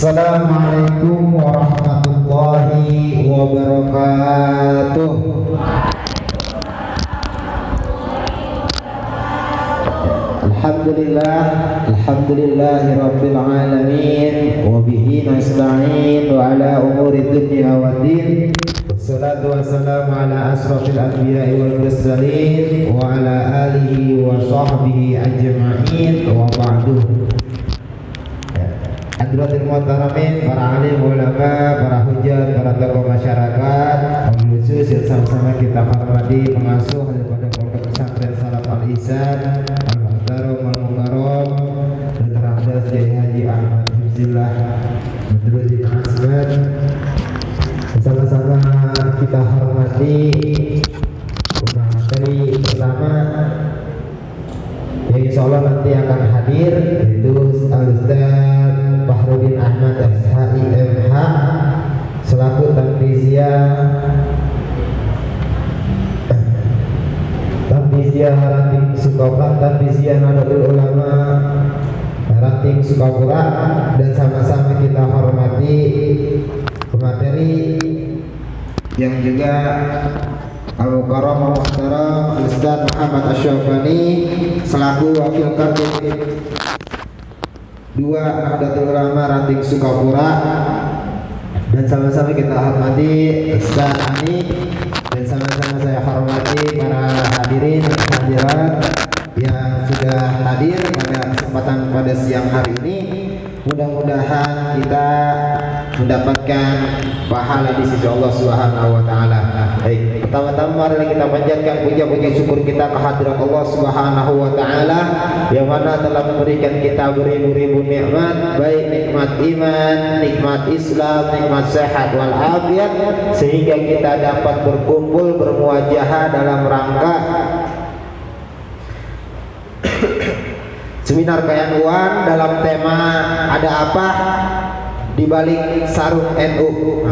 Assalamualaikum warahmatullahi wabarakatuh. Alhamdulillahi rabbil alamin, wa bihi nasta'in wa ala umuri dunya waddin. Wassalatu wassalamu ala asrafil anbiya'i wal mursalin wa ala alihi wa sahbihi ajma'in, wa ba'du. Hadratil muhtaramin, para alim ulama, para hujat, para tokoh masyarakat, wabil khusus yang sama-sama kita hormati pengasuh daripada pondok pesantren Salaf Al-Ihsan Al-Muhtaram Al-Mukarram Dr. Hamdas Kiai Haji Ahmad Hifzillah Badruddin Aswad. Sama-sama kita hormati materi pertama yang insya Allah nanti akan hadir, yaitu Al-Ustaz Fahrudin Ahmad SHI MH selaku Tanfiziyah Ranting Sukapura, Tanfiziyah Nahdlatul Ulama Ranting Sukapura, dan sama-sama kita hormati pemateri yang juga Al-Mukarram Al-Muhtaram Ustaz Muhammad Asy-Syafani selaku wakil kadin 2 Nahdlatul Ulama Ranting Sukapura, dan sama-sama kita hormati Ustaz Ani, dan sama-sama saya hormati para hadirin dan hadirat yang sudah hadir pada kesempatan pada siang hari ini. Mudah-mudahan kita mendapatkan pahala di sisi Allah Subhanahu wa taala. Baik, pertama-tama mari kita panjatkan puja-puji syukur kita kehadirat Allah Subhanahu wa taala yang mana telah memberikan kita beribu-ribu nikmat, baik nikmat iman, nikmat Islam, nikmat sehat wal afiat, sehingga kita dapat berkumpul bermuajahah dalam rangka seminar keilmuan dalam tema ada apa di balik sarung NU.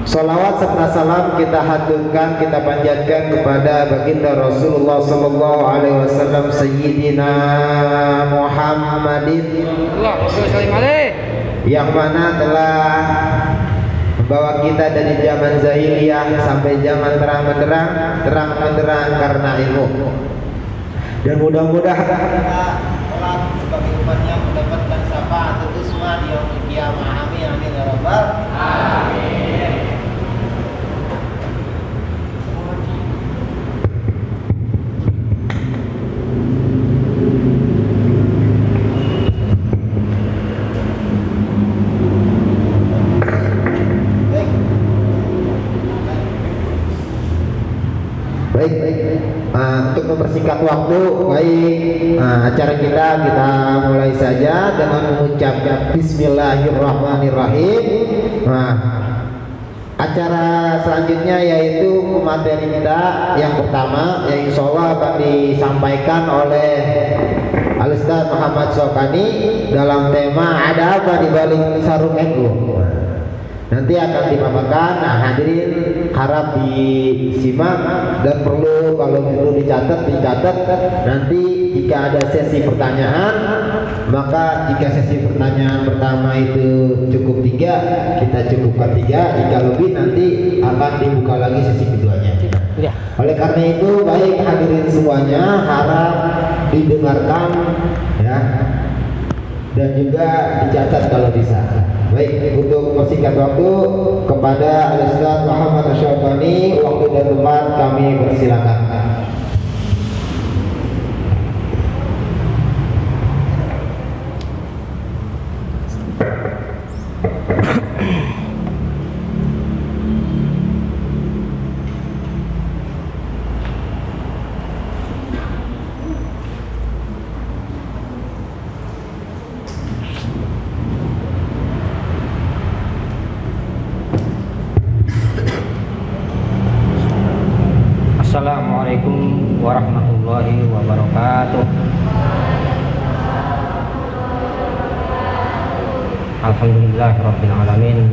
Salawat serta salam kita haturkan, kita panjatkan kepada baginda Rasulullah sallallahu alaihi wasallam Sayyidina Muhammadin yang mana telah membawa kita dari zaman jahiliyah sampai zaman terang benderang karena ilmu. Dan mudah-mudahan kita kelak sebagai umatnya mendapatkan syafaat usma di yaumil qiyamah. Amin amin ya rabbal alamin. Untuk mempersingkat waktu, baik, acara kita mulai saja dengan mengucapkan Bismillahirrahmanirrahim. Acara selanjutnya yaitu materi kita yang pertama, yang insya Allah akan disampaikan oleh Al-Ustaz Muhammad Syafani dalam tema ada apa di balik sarung NU. Nanti akan dipaparkan. Hadirin harap disimak dan kalau perlu dicatat. Nanti jika ada sesi pertanyaan, maka jika sesi pertanyaan pertama itu cukup 3, kita cukupkan 3. Jika lebih nanti akan dibuka lagi sesi keduanya. Oleh karena itu, baik hadirin semuanya harap didengarkan ya, dan juga dicatat kalau bisa. Baik, untuk mempersingkat waktu kepada Al-Ustaz Muhammad Asy-Syafani, waktu dan tempat kami persilakan. Assalamualaikum warahmatullahi wabarakatuh. Alhamdulillahirabbil alamin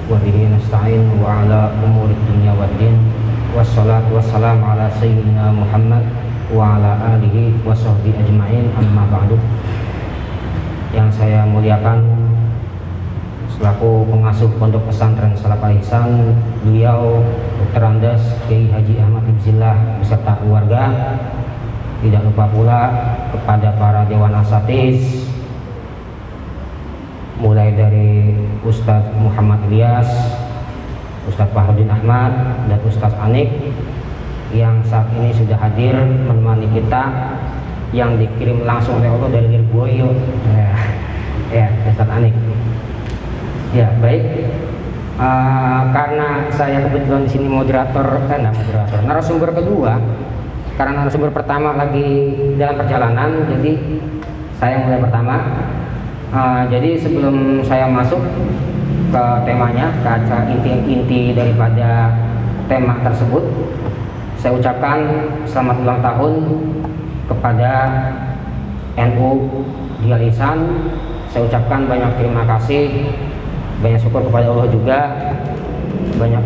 wa bihi nasta'in wa ala umuri dunya waddin wassalatu wassalamu ala sayyidina Muhammad wa ala alihi wa sahbihi ajma'in, amma ba'du. yang saya muliakan selaku pengasuh Pondok Pesantren Salaf Al Ihsan, beliau Dr. Andes Kiai Haji Ahmad Ibzillah beserta keluarga. Tidak lupa pula kepada para dewan asatiz, mulai dari Ustadz Muhammad Ilyas, Ustadz Fahrudin Ahmad, dan Ustadz Anik yang saat ini sudah hadir menemani kita, yang dikirim langsung oleh Allah dari Lirboyo. Ya, Ustadz Anik. Ya, baik. Karena saya kebetulan di sini moderator, narasumber kedua. Karena narasumber pertama lagi dalam perjalanan, jadi saya mulai pertama. Jadi sebelum saya masuk ke temanya, ke acara inti daripada tema tersebut, saya ucapkan selamat ulang tahun kepada NU di Al Ihsan. Saya ucapkan banyak terima kasih, banyak syukur kepada Allah juga,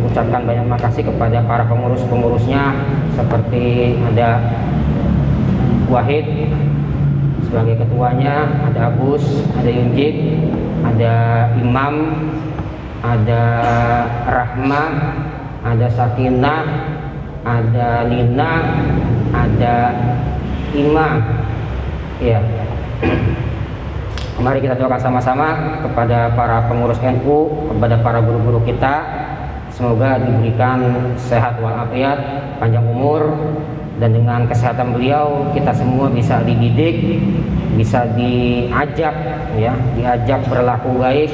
ucapkan banyak makasih kepada para pengurus-pengurusnya, seperti ada Wahid sebagai ketuanya, ada Abus, ada Yunjib, ada Imam, ada Rahma, ada Sakinah, ada Lina, ada Ima. Ya. Mari kita doakan sama-sama kepada para pengurus NU, kepada para guru-guru kita, semoga diberikan sehat walafiat, panjang umur, dan dengan kesehatan beliau kita semua bisa dididik, bisa diajak, ya, diajak berlaku baik,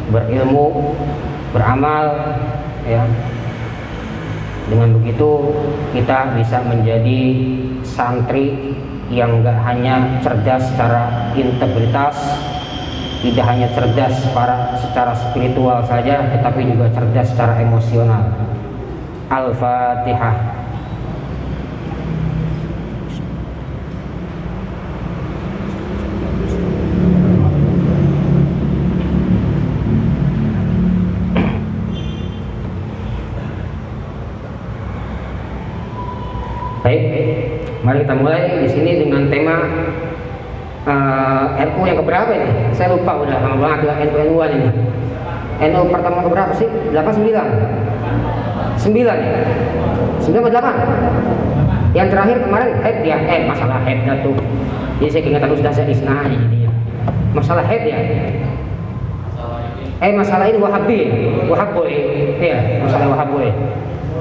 berilmu, beramal, ya. Dengan begitu kita bisa menjadi santri yang enggak hanya cerdas secara integritas, tidak hanya cerdas secara spiritual saja, tetapi juga cerdas secara emosional. Al-Fatihah. Baik, mari kita mulai di sini dengan tema NU yang keberapa ini? Saya lupa, udah lama banget NU-an ini. NU pertama keberapa sih? 8, 9? 9 ya? 9 atau 8? Yang terakhir kemarin head ya? Masalah head dah tuh. Jadi saya ingat Ustaz Isna aja jadinya. Masalah head ya? Masalah ini Wahabboy. Iya, masalah Wahabboy.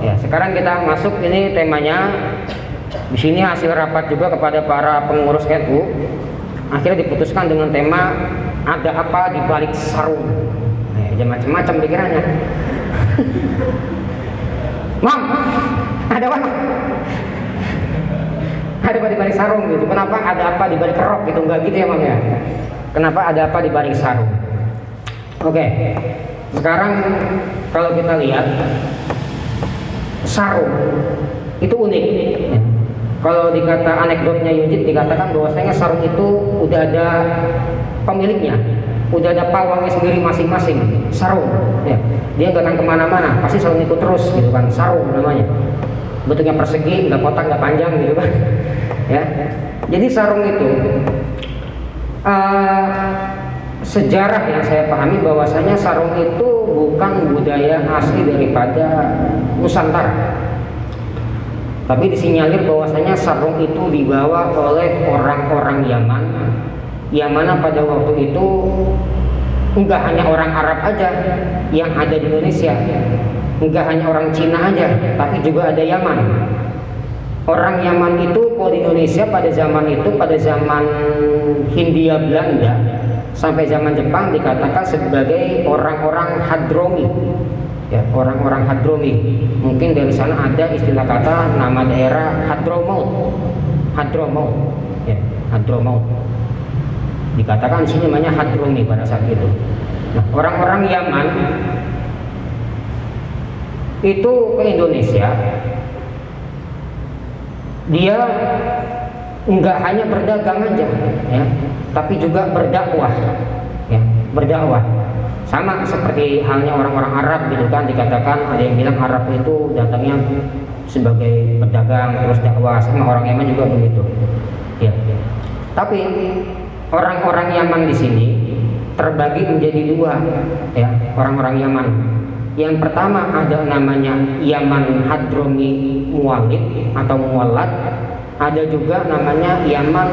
Ya, sekarang kita masuk, ini temanya. Di sini hasil rapat juga kepada para pengurus NU. Akhirnya diputuskan dengan tema ada apa di balik sarung. Macam-macam pikirannya. Mam, ada apa? Ada apa di balik sarung gitu. Kenapa ada apa di balik rok gitu? Enggak gitu ya, Mam ya. Kenapa ada apa di balik sarung? Oke. Sekarang kalau kita lihat sarung itu unik. Kalau dikata anekdotnya Yunjid, dikatakan bahwasanya sarung itu udah ada pemiliknya, udah ada pawangnya sendiri masing-masing. Sarung, ya, dia nggak akan kemana-mana, pasti selalu ikut terus gitu kan. Sarung namanya, bentuknya persegi, nggak kotak, nggak panjang gitu kan. Ya, jadi sarung itu sejarah yang saya pahami bahwasanya sarung itu bukan budaya asli daripada Nusantara. Tapi disinyalir bahwasanya sarung itu dibawa oleh orang-orang Yaman, yang mana pada waktu itu enggak hanya orang Arab aja yang ada di Indonesia, enggak hanya orang Cina aja, tapi juga ada Yaman. Orang Yaman itu kalau di Indonesia pada zaman itu, pada zaman Hindia Belanda sampai zaman Jepang, dikatakan sebagai orang-orang Hadromi. Ya, orang-orang Hadromi. Mungkin dari sana ada istilah kata nama daerah Hadramaut. Ya, Hadramaut. Dikatakan di sini namanya Hadromi pada saat itu. Nah, orang-orang Yaman itu ke Indonesia. Dia enggak hanya berdagang aja, ya, tapi juga berdakwah. Ya, berdakwah. Sama seperti halnya orang-orang Arab gitu kan, dikatakan ada yang bilang Arab itu datangnya sebagai pedagang terus dakwah, sama orang Yaman juga begitu. Ya. Tapi orang-orang Yaman di sini terbagi menjadi dua, ya, orang-orang Yaman. Yang pertama ada namanya Yaman Hadromi Muwallid atau Muwallad, ada juga namanya Yaman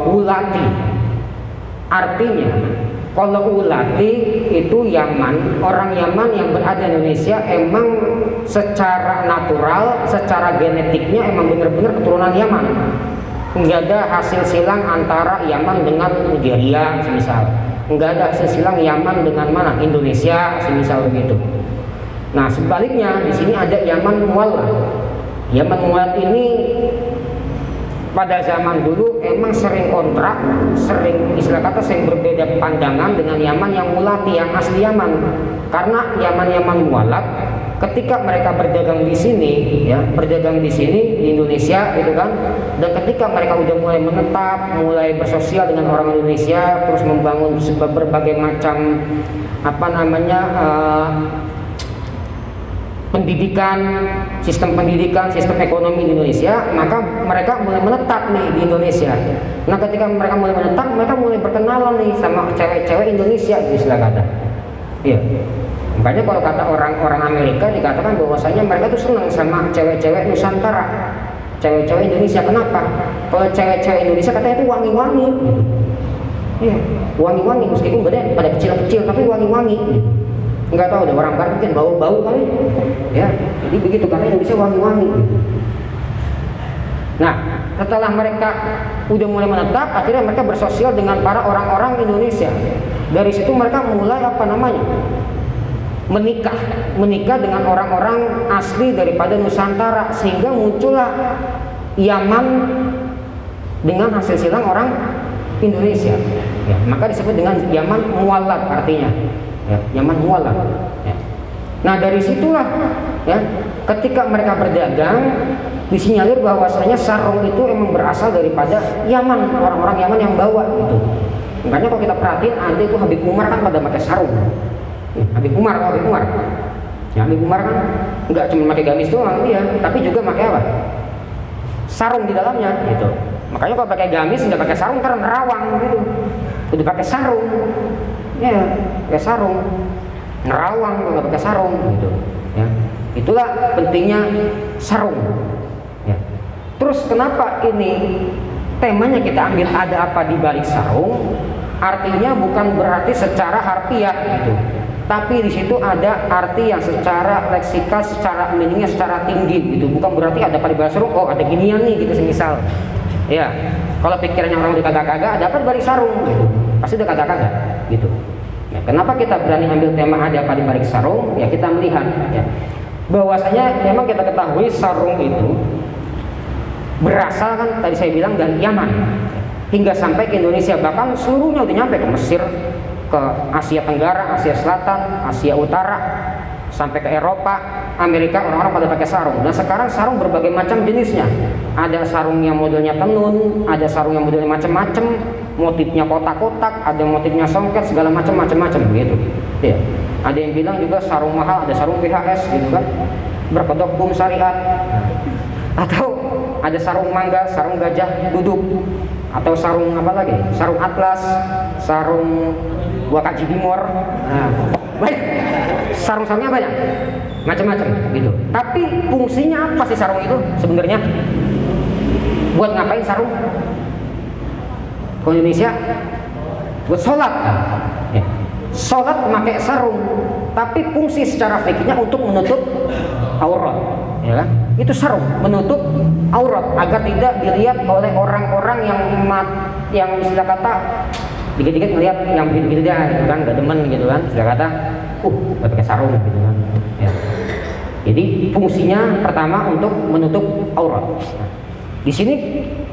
Ulati. Artinya kalau Ulati itu Yaman, orang Yaman yang berada di Indonesia emang secara natural, secara genetiknya emang benar-benar keturunan Yaman. Nggak ada hasil silang antara Yaman dengan Nigeria semisal, nggak ada hasil silang Yaman dengan mana, Indonesia semisal begitu. Nah sebaliknya di sini ada Yaman Muwallad. Yaman Muwallad ini pada zaman dulu emang sering kontrak, sering istilah kata sering berbeda pandangan dengan Yaman yang Mulati, yang asli Yaman. Karena Yaman Muwallad ketika mereka berdagang di sini, ya, berdagang di sini di Indonesia gitu kan, dan ketika mereka udah mulai menetap, mulai bersosial dengan orang Indonesia, terus membangun berbagai macam pendidikan, sistem ekonomi di Indonesia, maka mereka mulai menetap nih di Indonesia. Nah ketika mereka mulai menetap, mereka mulai berkenalan nih sama cewek-cewek Indonesia, istilah kata. Iya. Makanya kalau kata orang-orang Amerika dikatakan bahwasanya mereka tuh senang sama cewek-cewek Nusantara, cewek-cewek Indonesia. Kenapa? Kalau cewek-cewek Indonesia katanya itu wangi-wangi. Iya, wangi-wangi meskipun pada kecil-kecil tapi wangi-wangi. Nggak tahu deh, orang barat mungkin bau-bau kali. Ya, jadi begitu karena Indonesia wangi-wangi. Nah, setelah mereka udah mulai menetap, akhirnya mereka bersosial dengan para orang-orang Indonesia. Dari situ mereka mulai menikah dengan orang-orang asli daripada Nusantara, sehingga muncullah Yaman dengan hasil silang orang Indonesia. Ya, maka disebut dengan Yaman Muwallad artinya. Ya, Yaman Muwallad. Ya. Nah dari situlah, ya, ketika mereka berdagang disinyalir bahwasanya sarung itu emang berasal daripada Yaman, orang-orang Yaman yang bawa gitu. Makanya kalau kita perhatiin ada itu Habib Umar kan pada pakai sarung. Habib Umar. Ya, Habib Umar kan nggak cuma pakai gamis doang dia, tapi juga pakai apa? Sarung di dalamnya gitu. Makanya kalau pakai gamis nggak pakai sarung karena nerawang gitu. Udah pakai sarung. Ya, pakai sarung. Nerawang kalau nggak pakai sarung gitu. Ya. Itulah pentingnya sarung. Ya. Terus kenapa ini temanya kita ambil ada apa di balik sarung? Artinya bukan berarti secara harfiah gitu. Tapi di situ ada arti yang secara leksikal, secara meaningnya secara tinggi gitu. Bukan berarti ada pada balik sarung, oh ada ginian nih gitu semisal. Ya, kalau pikirannya orang udah kagak-kagak, ada apa di balik sarung gitu. Pasti udah kagak-kagak gitu. Ya, kenapa kita berani ambil tema ada apa di balik sarung? Ya kita melihat ya, bahwasanya memang kita ketahui sarung itu berasal kan tadi saya bilang dari Yaman hingga sampai ke Indonesia, bahkan seluruhnya udah nyampe ke Mesir, ke Asia Tenggara, Asia Selatan, Asia Utara, sampai ke Eropa, Amerika, orang-orang pada pakai sarung. Dan sekarang sarung berbagai macam jenisnya. Ada sarung yang modelnya tenun, ada sarung yang modelnya macam-macam, motifnya kotak-kotak, ada motifnya songket, segala macam-macam gitu. Ya. Ada yang bilang juga sarung mahal, ada sarung PHS gitu kan, berkedok hukum syariat. Atau ada sarung mangga, sarung gajah duduk, atau sarung apa lagi? Sarung atlas, sarung wakaji bimor. Nah, baik, sarung-sarungnya banyak, macam-macam gitu. Tapi fungsinya apa sih sarung itu sebenarnya? Buat ngapain sarung? Kalau Indonesia buat sholat kan? Ya. Sholat memakai sarung, tapi fungsi secara fikihnya untuk menutup aurat, ya kan? Itu sarung menutup aurat agar tidak dilihat oleh orang-orang yang istilah kata dikit-dikit melihat yang begitu dia gitu kan, gak demen gitu kan, istilah kata gak pakai sarung gitu kan. Ya. Jadi fungsinya pertama untuk menutup aurat. Nah, di sini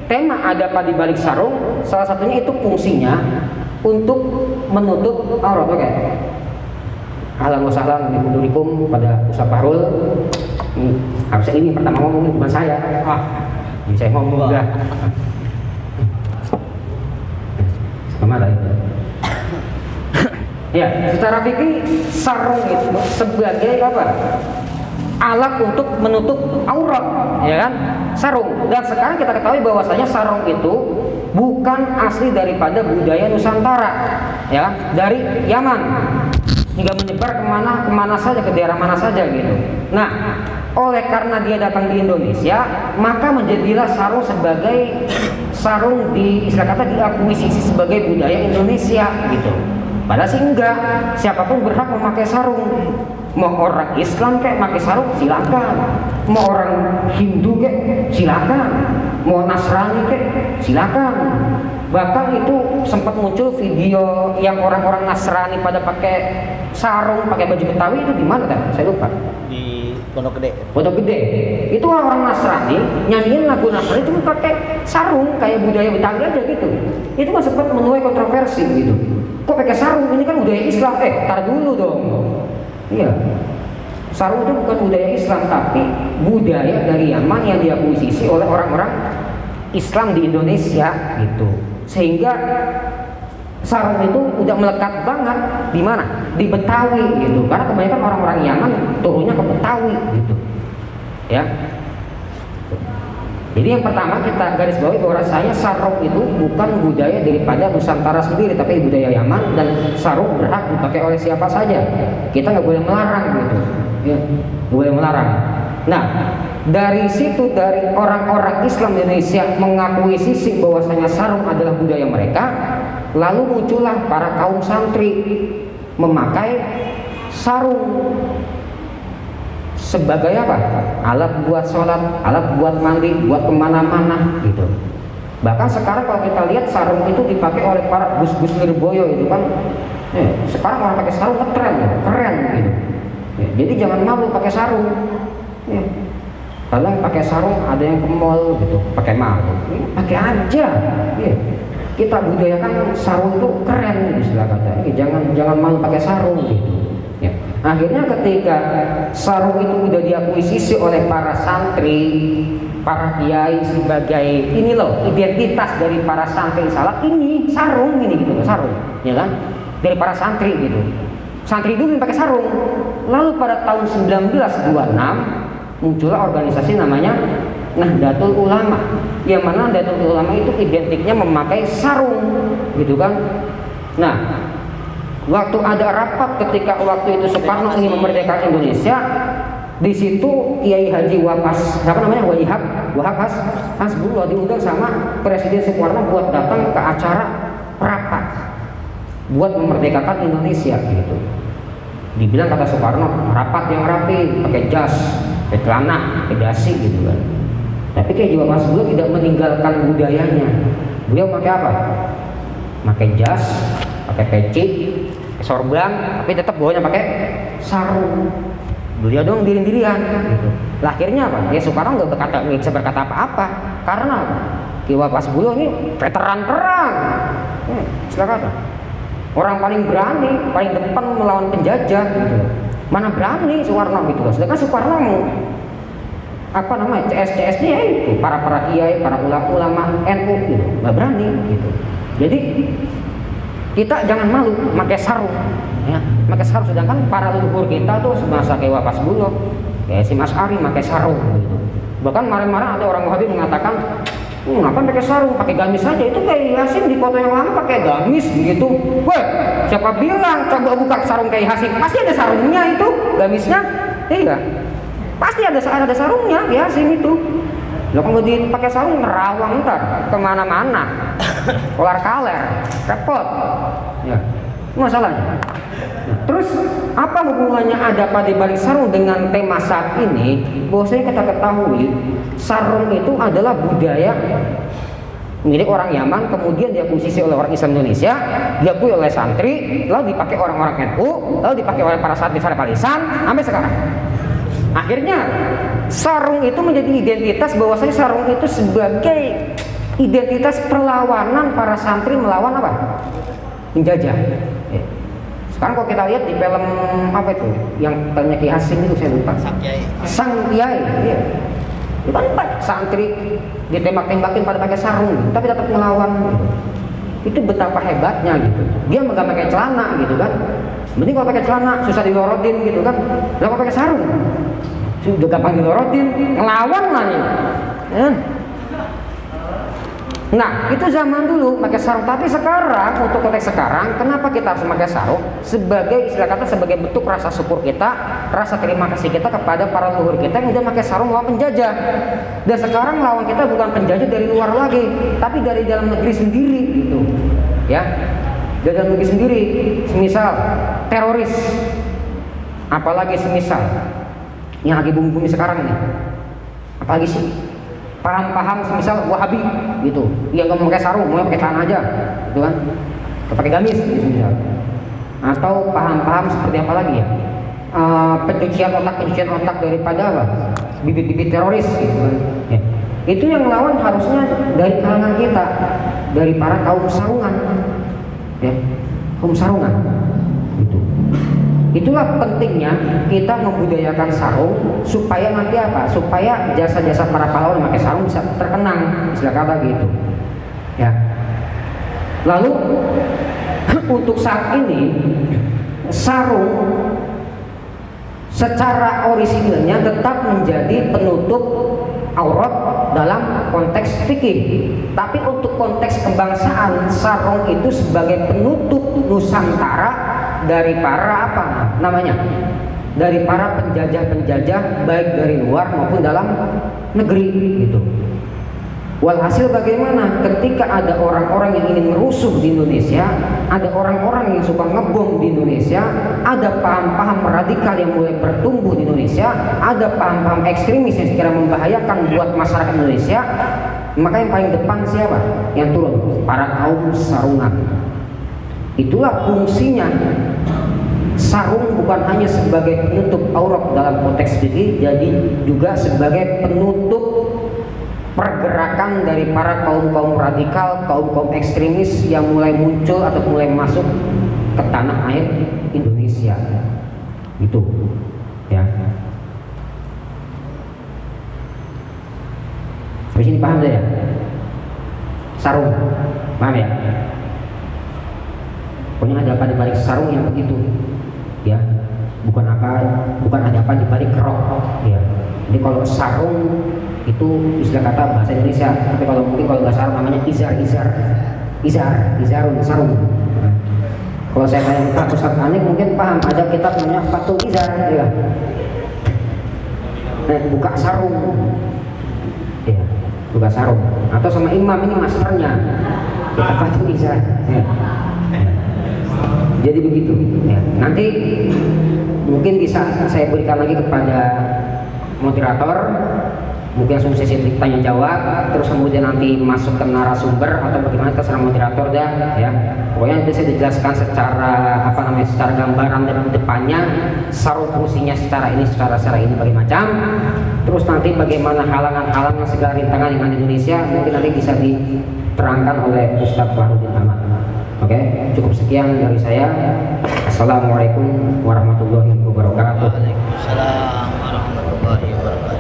tema ada apa di balik sarung, salah satunya itu fungsinya untuk menutup aurat. Oke. Ahlan wa sahlan bikum pada Ustaz Fahrul. Harusnya ini pertama ngomongin bukan saya. Ini saya ngomong juga. Kemana itu? Ya, secara fikih sarung itu sebagai apa? Alat untuk menutup aurat, ya kan? Sarung. Dan sekarang kita ketahui bahwasanya sarung itu bukan asli daripada budaya Nusantara, ya, dari Yaman hingga menyebar kemana saja, ke daerah mana saja gitu. Nah, oleh karena dia datang di Indonesia, maka menjadilah sarung sebagai sarung istilah kata diakuisisi sebagai budaya Indonesia gitu. Padahal sih enggak, siapapun berhak memakai sarung. Mau orang Islam kayak pakai sarung silakan, mau orang Hindu kayak silakan, mau Nasrani kayak silakan. Bahkan itu sempat muncul video yang orang-orang Nasrani pada pakai sarung, pakai baju Betawi, itu di mana kan? Saya lupa. Di Pondok Gede. Pondok Gede. Itu orang Nasrani nyanyiin lagu Nasrani cuma pakai sarung kayak budaya Betawi aja gitu. Itu kan sempat menuai kontroversi gitu. Kok pakai sarung? Ini kan budaya Islam. Tar dulu dong. Iya, sarung itu bukan budaya Islam, tapi budaya dari Yaman yang diakuisisi oleh orang-orang Islam di Indonesia gitu. Sehingga sarung itu udah melekat banget di mana? Di Betawi gitu. Karena kebanyakan orang-orang Yaman turunnya ke Betawi gitu. Ya. Jadi yang pertama kita garis bawahi bahwasanya sarung itu bukan budaya daripada Nusantara sendiri, tapi budaya Yaman, dan sarung berhak dipakai oleh siapa saja. Kita nggak boleh melarang gitu, ya, nggak boleh melarang. Nah, dari situ, dari orang-orang Islam Indonesia mengakui sisi bahwasanya sarung adalah budaya mereka, lalu muncullah para kaum santri memakai sarung sebagai apa? Alat buat sholat, alat buat mandi, buat kemana-mana gitu. Bahkan sekarang kalau kita lihat sarung itu dipakai oleh para gus-gus Lirboyo itu kan, sekarang orang pakai sarung keren gitu. Jadi jangan malu pakai sarung. Kadang pakai sarung ada yang ke mall gitu, pakai malu, pakai aja. Kita budayakan sarung itu keren, istilah kata. Jangan malu pakai sarung gitu. Akhirnya ketika sarung itu udah diakuisisi oleh para santri, para kiai sebagai ini loh identitas dari para santri salat, ini sarung ini gitu, sarung, ya kan? Dari para santri gitu. Santri dulu pakai sarung. Lalu pada tahun 1926 muncullah organisasi namanya Nahdlatul Ulama. Yang mana Nahdlatul Ulama itu identiknya memakai sarung, gitu kan? Nah, waktu ada rapat ketika waktu itu Soekarno ingin memerdekakan Indonesia, di situ Kiai Haji Wahab Hasbullah diundang sama Presiden Soekarno buat datang ke acara rapat buat memerdekakan Indonesia gitu. Dibilang kata Soekarno, rapat yang rapi, pakai jas, pakai celana, pakai dasi gitu kan. Tapi Kiai Haji Wahab Hasbullah tidak meninggalkan budayanya. Beliau pakai apa? Pakai jas, pakai peci, sorban, tapi tetap bawanya pakai sarung. Beliau dong diri-dirian gitu. Lah akhirnya apa? Ya Soekarno nggak bisa berkata apa-apa karena Kiai Wahab Hasbullah ini veteran perang. Silakan. Orang paling berani, paling depan melawan penjajah gitu. Mana berani Soekarno gitu loh. Sedangkan Soekarno CS-CS-nya ya itu para kiai, para ulama NU gitu. Nggak berani gitu. Jadi kita jangan malu pakai sarung, ya, pakai sarung. Sedangkan para leluhur kita tuh semasa Kiai Wahab Hasbullah, kayak si Mas Ari pakai sarung gitu. Bahkan kemarin-kemarin ada orang Wahabi mengatakan, ngapain pakai sarung, pakai gamis saja. Itu kayak Hasim di foto yang lama pakai gamis gitu. Weh, siapa bilang coba buka sarung kayak Hasim? Pasti ada sarungnya itu, gamisnya, iya. Pasti ada sarungnya, ya Hasim itu. Lo kalau dipakai sarung nerawang ntar kemana-mana, kelar kaler, repot, ya masalahnya. Terus apa hubungannya ada pada balik sarung dengan tema saat ini? Bahwasanya kita ketahui sarung itu adalah budaya milik orang Yaman, kemudian diakuisisi oleh orang Islam Indonesia, diakui oleh santri, lalu dipakai orang-orang NU, lalu dipakai oleh para santri Palisan sampai sekarang. Akhirnya sarung itu menjadi identitas, bahwasanya sarung itu sebagai identitas perlawanan para santri melawan apa? Penjajah. Sekarang kalau kita lihat di film apa itu yang tanya Ki Hasim itu, saya lupa. Sang Kiai, iya. Itu kan santri ditembak-tembakin pada pakai sarung, tapi tetap melawan. Itu betapa hebatnya gitu. Dia nggak pakai celana gitu kan. Mending kalau pakai celana susah dilorotin gitu kan. Lah kalau pakai sarung sudah gampang dilorotin, ngelawan lah nih. Nah, itu zaman dulu pakai sarung. Tapi sekarang, untuk konteks sekarang, kenapa kita harus pakai sarung? Sebagai istilah kata, sebagai bentuk rasa syukur kita, rasa terima kasih kita kepada para leluhur kita yang udah pakai sarung lawan penjajah. Dan sekarang lawan kita bukan penjajah dari luar lagi, tapi dari dalam negeri sendiri, gitu. Ya, dari dalam negeri sendiri. Semisal teroris, apalagi semisal yang lagi bumi-bumi sekarang ini, apalagi sih? Paham-paham semisal Wahabi gitu, yang nggak mau pakai sarung, mau pakai celana aja, gitu kan? Pakai gamis gitu misal. Atau paham-paham seperti apa lagi ya? Pencucian otak daripada apa? Bibit-bibit teroris gitu kan? Ya. Itu yang lawan harusnya dari kalangan kita, dari para kaum sarungan, ya, kaum sarungan, gitu. Itulah pentingnya kita membudayakan sarung supaya nanti apa? Supaya jasa-jasa para pahlawan yang pakai sarung bisa terkenang, istilah kata gitu. Ya. Lalu untuk saat ini sarung secara orisinilnya tetap menjadi penutup aurat dalam konteks fikih. Tapi untuk konteks kebangsaan, sarung itu sebagai penutup Nusantara dari para apa namanya? Dari para penjajah-penjajah baik dari luar maupun dalam negeri gitu. Walhasil bagaimana ketika ada orang-orang yang ingin merusuh di Indonesia, ada orang-orang yang suka ngebom di Indonesia, ada paham-paham radikal yang mulai bertumbuh di Indonesia, ada paham-paham ekstremis yang sekiranya membahayakan buat masyarakat Indonesia, maka yang paling depan siapa? Yang turun? Para kaum sarungan. Itulah fungsinya. Sarung bukan hanya sebagai penutup aurat dalam konteks fikih, jadi juga sebagai penutup pergerakan dari para kaum-kaum radikal, kaum-kaum ekstremis yang mulai muncul atau mulai masuk ke tanah air Indonesia. Itu, ya. Sampai sini paham ya? Sarung, paham ya? Pokoknya ada apa di balik sarung yang begitu, ya. Bukan ada apa di balik rok, ya. Jadi kalau sarung itu istilah kata bahasa Indonesia, tapi kalau bahasa Arab namanya izarun, sarung. Nah, kalau saya tanya Pak Ustaz Anik mungkin paham, ada kitab namanya Fathul Izar, ya. Nah, buka sarung, ya, buka sarung. Atau sama imam ini masternya, kita Fathul Izar, ya. Jadi begitu, ya. Nanti mungkin bisa saya berikan lagi kepada moderator, mungkin langsung sesi tanya jawab, terus kemudian nanti masuk ke narasumber atau bagaimana terserah moderator dah, ya. Pokoknya nanti saya dijelaskan secara secara gambaran depannya, sarung fungsinya secara ini bagaimana macam. Terus nanti bagaimana halangan-halangan segala rintangan yang ada di Indonesia mungkin nanti bisa diterangkan oleh Ustaz Fahrudin Ahmad. Oke, cukup sekian dari saya. Assalamualaikum warahmatullahi wabarakatuh. Waalaikumsalam warahmatullahi wabarakatuh.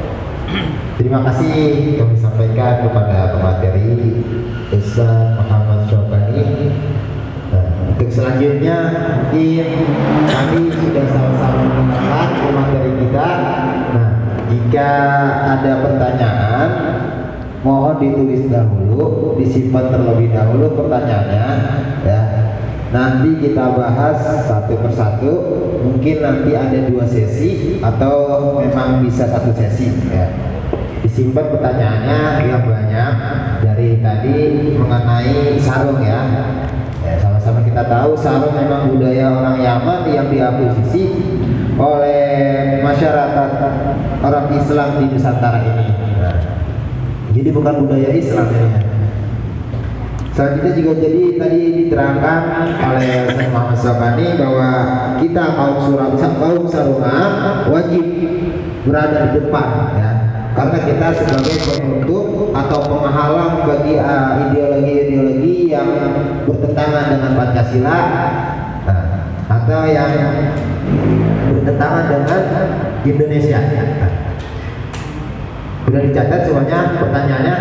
Terima kasih kami sampaikan kepada pemateri Ustaz Muhammad Syokani. Untuk selanjutnya mungkin kami sudah sama-sama mendengarkan pemateri kita. Nah, jika ada pertanyaan mohon ditulis dahulu, disimpan terlebih dahulu pertanyaannya, ya. Nanti kita bahas satu persatu. Mungkin nanti ada 2 sesi atau memang bisa 1 sesi, ya. Disimpan pertanyaannya yang banyak dari tadi mengenai sarung, ya. Ya, sama-sama kita tahu sarung memang budaya orang Yaman yang diakuisisi oleh masyarakat orang Islam di Nusantara ini. Nah, jadi bukan budaya Islam ya. Selanjutnya juga jadi tadi diterangkan oleh Ustaz Muhammad Syokani bahwa kita kaum sarungan wajib berada di depan, ya. Karena kita sebagai penutup atau penghalang bagi ideologi-ideologi yang bertentangan dengan Pancasila, atau yang bertentangan dengan Indonesia. Sudah dicatat semuanya pertanyaannya.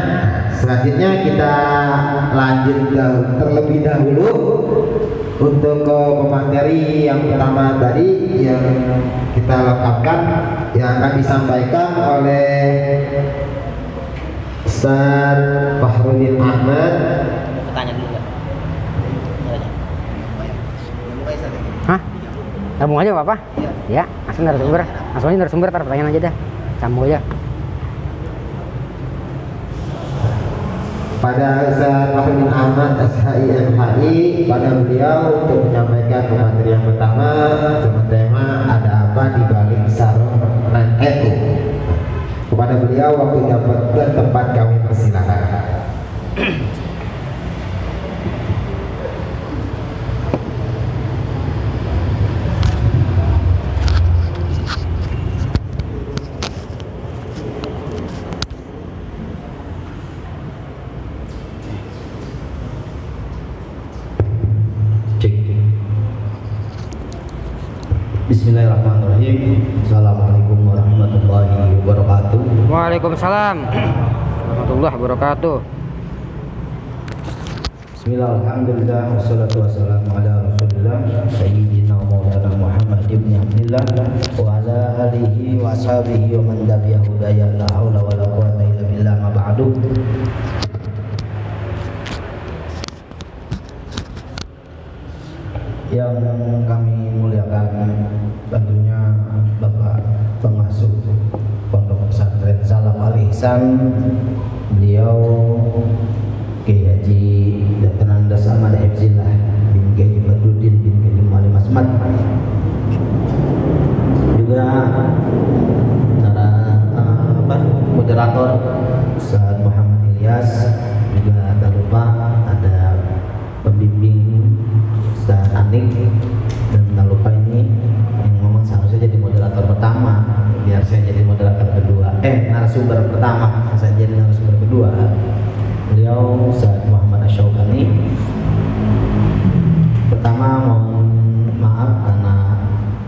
Selanjutnya kita lanjut terlebih dahulu untuk pemateri yang pertama tadi yang kita lengkapkan, yang akan disampaikan oleh Ustaz Fahrudin Ahmad. Tanya dulu ya. Hah? Gabung aja Bapak? Ya, langsung narasumber. Langsung aja narasumber, tar pertanyaan aja dah. Sambung aja. Pada Ustaz Fahrudin Ahmad SHI MHI, pada beliau untuk menyampaikan materi yang pertama dengan tema ada apa di balik sarung NU. Kepada beliau waktu dapat dan tempat kami persilakan. Bismillahirrahmanirrahim. Assalamualaikum warahmatullahi wabarakatuh. Waalaikumsalam warahmatullahi wabarakatuh. Bismillah, alhamdulillah, wassalatu wassalamu ala rasulillah Sayyidina wa maulana Muhammad ibn Abdillah wa ala alihi wa ashabihi wa man tabi'ahu hudaya la haula wa la quwwata illa billah ma ba'du. Yang kami muliakan tentunya Bapak Pengasuh Pondok Pesantren Salam Al Ihsan, beliau Kiai Haji Dr. Andas Ahmad Hifzillah bin Kiai Badruddin bin Kiai Muhammad Asmat, juga moderator Ustaz Muhammad Ilyas, juga tak lupa ada pembimbing Ustaz Anik, dan tak lupa ini yang memang seharusnya jadi moderator pertama, biar saya jadi moderator kedua, narasumber pertama, saya jadi narasumber kedua, beliau Ustaz Muhammad Asyaukani. Pertama mohon maaf karena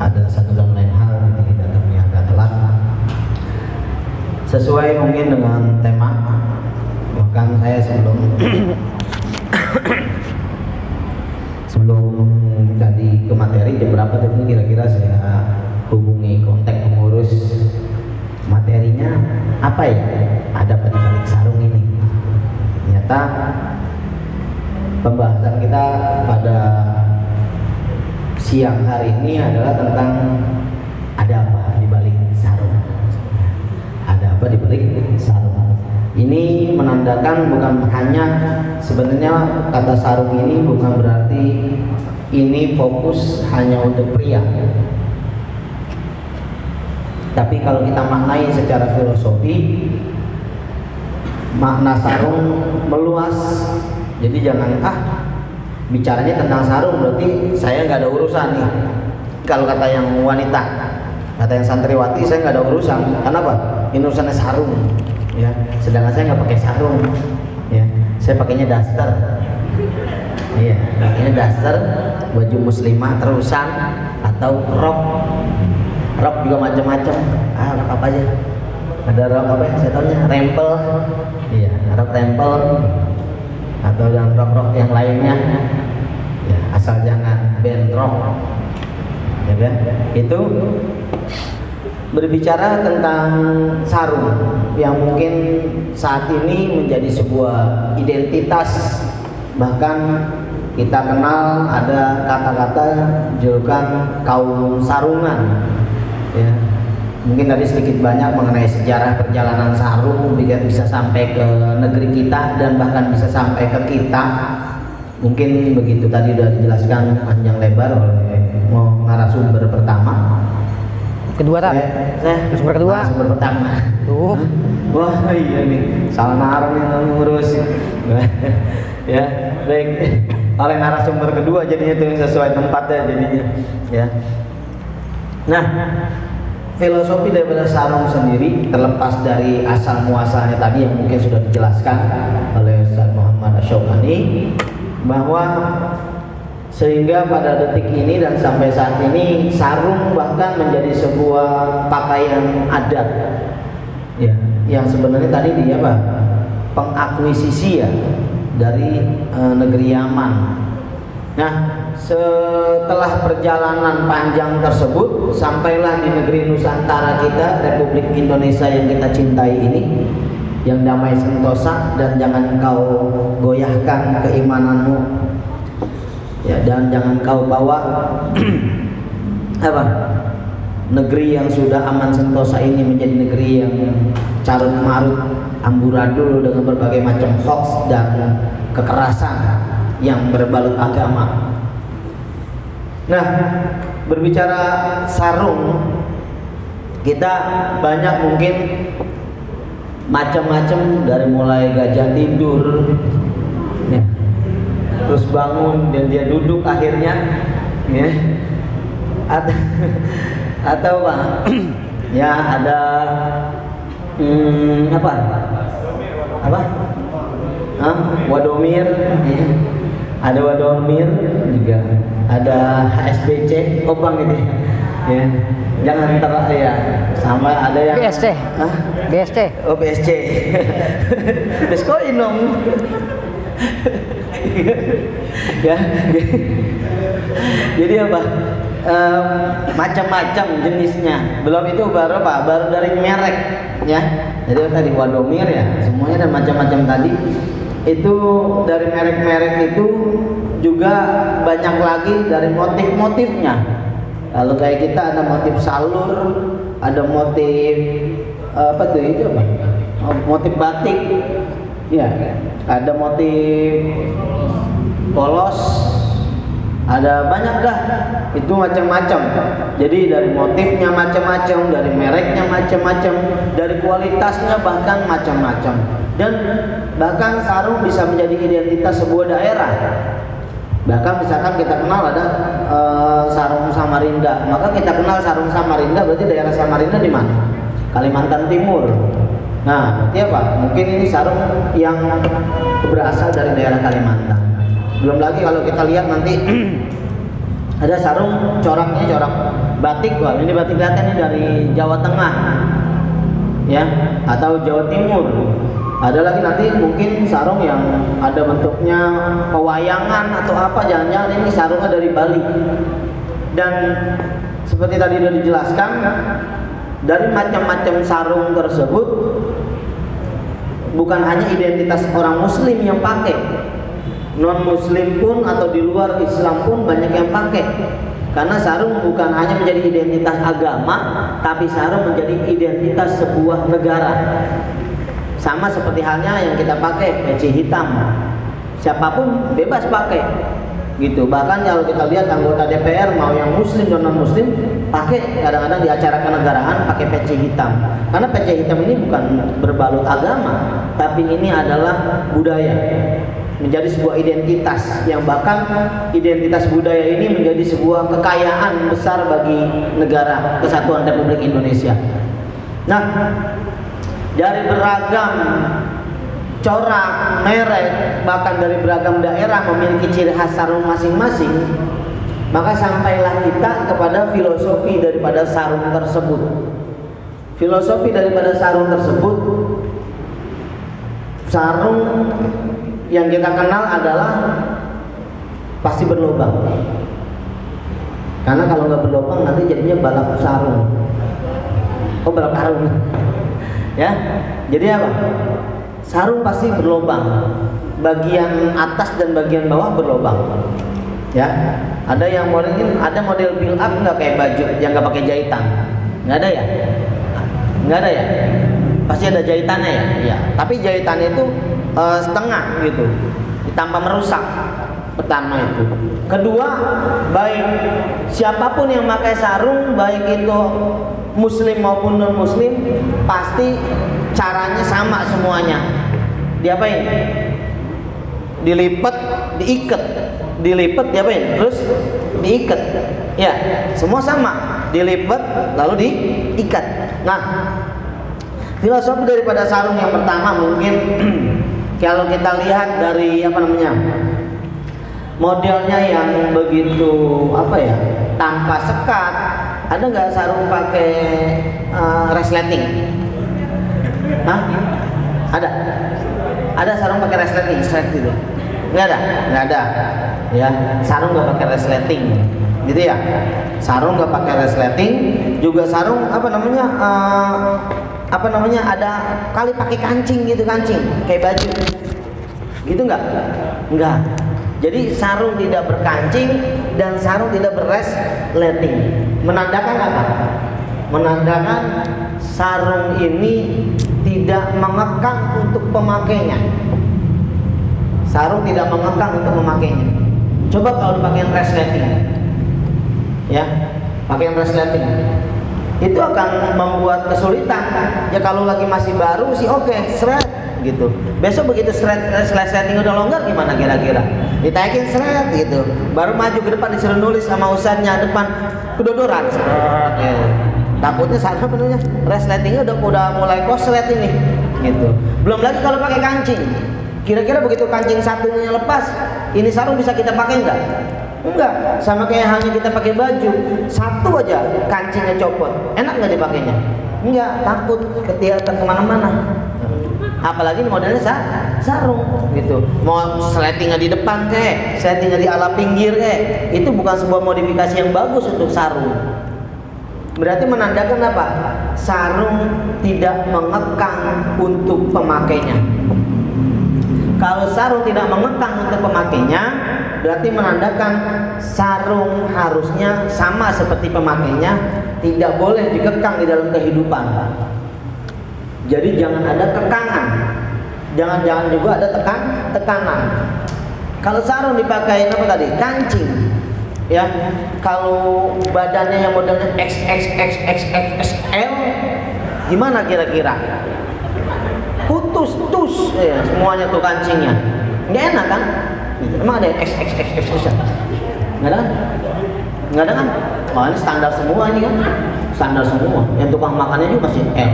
ada satu dan lain hal ini datangnya agak telat, sesuai mungkin dengan tema. Bahkan saya sebelum tadi ke materi jam berapa tadi kira-kira saya hubungi kontak pengurus, materinya apa ya, ada pada balik sarung ini. Ternyata pembahasan kita pada siang hari ini adalah tentang ada apa di balik sarung. Ada apa di balik sarung? Ini menandakan bukan hanya, sebenarnya kata sarung ini bukan berarti ini fokus hanya untuk pria. Tapi kalau kita maknai secara filosofi, makna sarung meluas. Jadi jangan bicaranya tentang sarung berarti saya nggak ada urusan nih. Kalau kata yang wanita, kata yang santriwati, saya nggak ada urusan. Kenapa? Ini urusannya sarung. Ya, sedangkan saya nggak pakai sarung, ya, saya pakainya daster, iya, pakainya daster, baju muslimah terusan atau rok juga macam-macam, rok apa aja, ada rok apa ya, saya tahunya rempel, iya, rok rempel, atau yang rok yang lainnya, ya, asal jangan band rock, ya kan, itu. Berbicara tentang sarung yang mungkin saat ini menjadi sebuah identitas, bahkan kita kenal ada kata-kata julukan kaum sarungan, ya. Mungkin tadi sedikit banyak mengenai sejarah perjalanan sarung bisa sampai ke negeri kita dan bahkan bisa sampai ke kita. Mungkin begitu tadi sudah dijelaskan panjang lebar oleh narasumber pertama. Kedua tak? Narasumber kedua. Narasumber pertama. Tuh. Wah iya nih, salah naruh nih ngurus. Ya, baik. Oleh narasumber kedua jadinya itu sesuai tempatnya jadinya. Ya. Nah, filosofi daripada sarung sendiri terlepas dari asal muasalnya tadi yang mungkin sudah dijelaskan oleh Ustaz Muhammad Asyaukani, bahwa sehingga pada detik ini dan sampai saat ini sarung bahkan menjadi sebuah pakaian adat, ya, yang sebenarnya tadi dia pengakuisisi ya dari negeri Yaman. Nah, setelah perjalanan panjang tersebut sampailah di negeri Nusantara kita, Republik Indonesia yang kita cintai ini, yang damai sentosa, dan jangan kau goyahkan keimananmu, ya, dan jangan kau bawa apa, negeri yang sudah aman sentosa ini menjadi negeri yang carut marut, amburadul dengan berbagai macam hoax dan kekerasan yang berbalut agama. Nah, berbicara sarung, kita banyak mungkin macam-macam, dari mulai gajah tidur, ya, terus bangun dan dia duduk akhirnya, ya, atau apa, ya, ada wadomir, ya. Ada wadomir juga, ada HSBC, opang gitu, ya. Jangan ya, sama ada yang BSC. BSC. Oh, BSC. Beskoin dong. Ya. Jadi apa? Macam-macam jenisnya. Belum itu baru apa? Baru dari merek, ya. Jadi tadi wadomir, ya, semuanya ada macam-macam tadi. Itu dari merek-merek itu juga banyak lagi dari motif-motifnya. Kalau kayak kita ada motif salur, ada motif apa tuh itu apa? Motif batik, ya, ada motif polos, ada banyak dah. Itu macam-macam. Jadi dari motifnya macam-macam, dari mereknya macam-macam, dari kualitasnya bahkan macam-macam. Dan bahkan sarung bisa menjadi identitas sebuah daerah. Bahkan misalkan kita kenal ada sarung Samarinda, maka kita kenal sarung Samarinda berarti daerah Samarinda di mana? Kalimantan Timur. Nah, berarti apa? Mungkin ini sarung yang berasal dari daerah Kalimantan. Belum lagi kalau kita lihat nanti ada sarung coraknya corak batik, wah ini batik kelihatannya dari Jawa Tengah, ya, atau Jawa Timur. Ada lagi nanti mungkin sarung yang ada bentuknya pewayangan atau apa, jangan-jangan ini sarungnya dari Bali. Dan seperti tadi sudah dijelaskan, dari macam-macam sarung tersebut bukan hanya identitas orang muslim yang pakai, non muslim pun atau di luar Islam pun banyak yang pakai. Karena sarung bukan hanya menjadi identitas agama, tapi sarung menjadi identitas sebuah negara. Sama seperti halnya yang kita pakai peci hitam, siapapun bebas pakai, gitu. Bahkan kalau kita lihat anggota DPR mau yang muslim dan non muslim pakai, kadang-kadang di acara kenegaraan pakai peci hitam. Karena peci hitam ini bukan berbalut agama, tapi ini adalah budaya, menjadi sebuah identitas yang bahkan identitas budaya ini menjadi sebuah kekayaan besar bagi negara Kesatuan Republik Indonesia. Nah, dari beragam corak, merek, bahkan dari beragam daerah memiliki ciri khas sarung masing-masing, maka sampailah kita kepada filosofi daripada sarung tersebut. Filosofi daripada sarung tersebut, sarung yang kita kenal adalah pasti berlubang. Karena kalau nggak berlubang nanti jadinya balap sarung. Oh, balap karung. Ya, jadi apa? Sarung pasti berlubang. Bagian atas dan bagian bawah berlubang. Ya, ada yang model build up nggak kayak baju yang nggak pakai jahitan? Nggak ada ya? Nggak ada ya? Pasti ada jahitannya ya? Iya. Tapi jahitannya itu setengah gitu, tanpa merusak. Pertama itu. Kedua, baik siapapun yang pakai sarung, baik itu muslim maupun non muslim, pasti caranya sama semuanya. Diapain? Dilipat, diikat, dilipat, diapain? Terus diikat. Ya, semua sama. Dilipat lalu diikat. Nah, filosofi daripada sarung yang pertama mungkin kalau kita lihat dari modelnya yang begitu tanpa sekat. Ada nggak sarung pakai resleting? Hah? Ada sarung pakai resleting, itu? Nggak ada. Ya, sarung nggak pakai resleting, gitu ya. Sarung nggak pakai resleting, juga sarung apa namanya, ada kali pakai kancing gitu, kancing kayak baju gitu enggak? Jadi sarung tidak berkancing dan sarung tidak berresleting. Menandakan apa? Menandakan sarung ini tidak mengekang untuk pemakainya. Sarung tidak mengekang untuk memakainya. Coba kalau pakaian resleting, ya, pakaian resleting itu akan membuat kesulitan. Ya kalau lagi masih baru sih oke, seret gitu. Besok begitu resleting udah longgar gimana kira-kira? Ditaikin seret gitu. Baru maju ke depan disuruh nulis sama ustadznya depan kedodoran. Seret. Ya. Takutnya saat sebenarnya resletingnya udah mulai koslet ini gitu. Belum lagi kalau pakai kancing. Kira-kira begitu kancing satunya lepas, ini sarung bisa kita pakai enggak? Enggak, sama kayak halnya kita pakai baju, satu aja kancingnya copot, enak nggak dipakainya? Enggak, takut kelihatan kemana-mana. Apalagi modelnya sarung gitu. Mau sletingnya di depan kek, sletingnya di ala pinggir kek, itu bukan sebuah modifikasi yang bagus untuk sarung. Berarti menandakan apa? Sarung tidak mengekang untuk pemakainya. Kalau sarung tidak mengekang untuk pemakainya, berarti menandakan sarung harusnya sama seperti pemakainya, tidak boleh dikekang di dalam kehidupan. Jadi jangan ada kekangan, jangan juga ada tekanan. Kalau sarung dipakai apa tadi? Kancing, ya. Kalau badannya yang modelnya XXXXXL, gimana kira-kira? Putus, ya, semuanya tuh kancingnya. Nggak enak kan? Emang ada yang XXXXL? Nggak ada kan? Nggak ada kan? Oh, ini standar semua ini kan? Standar semua. Yang tukang makannya juga masih L.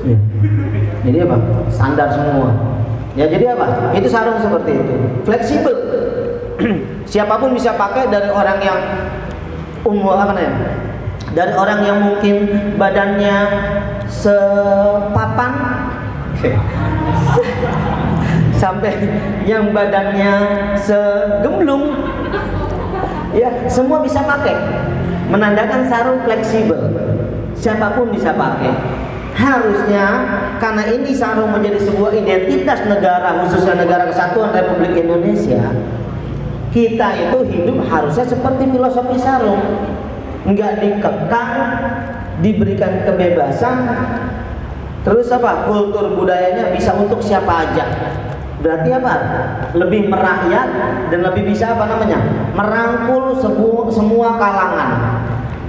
Ya. Jadi apa? Standar semua. Ya jadi apa? Itu sarung seperti itu. Fleksibel. Siapapun bisa pakai, dari orang yang umur apa namanya? Dari orang yang mungkin badannya sepapan sampai yang badannya segemblung, ya semua bisa pakai. Menandakan sarung fleksibel, siapapun bisa pakai. Harusnya karena ini sarung menjadi sebuah identitas negara, khususnya Negara Kesatuan Republik Indonesia, kita itu hidup harusnya seperti filosofi sarung, nggak dikekang, diberikan kebebasan. Terus apa? Kultur budayanya bisa untuk siapa aja. Berarti apa? Lebih merakyat dan lebih bisa apa namanya? Merangkul semua kalangan.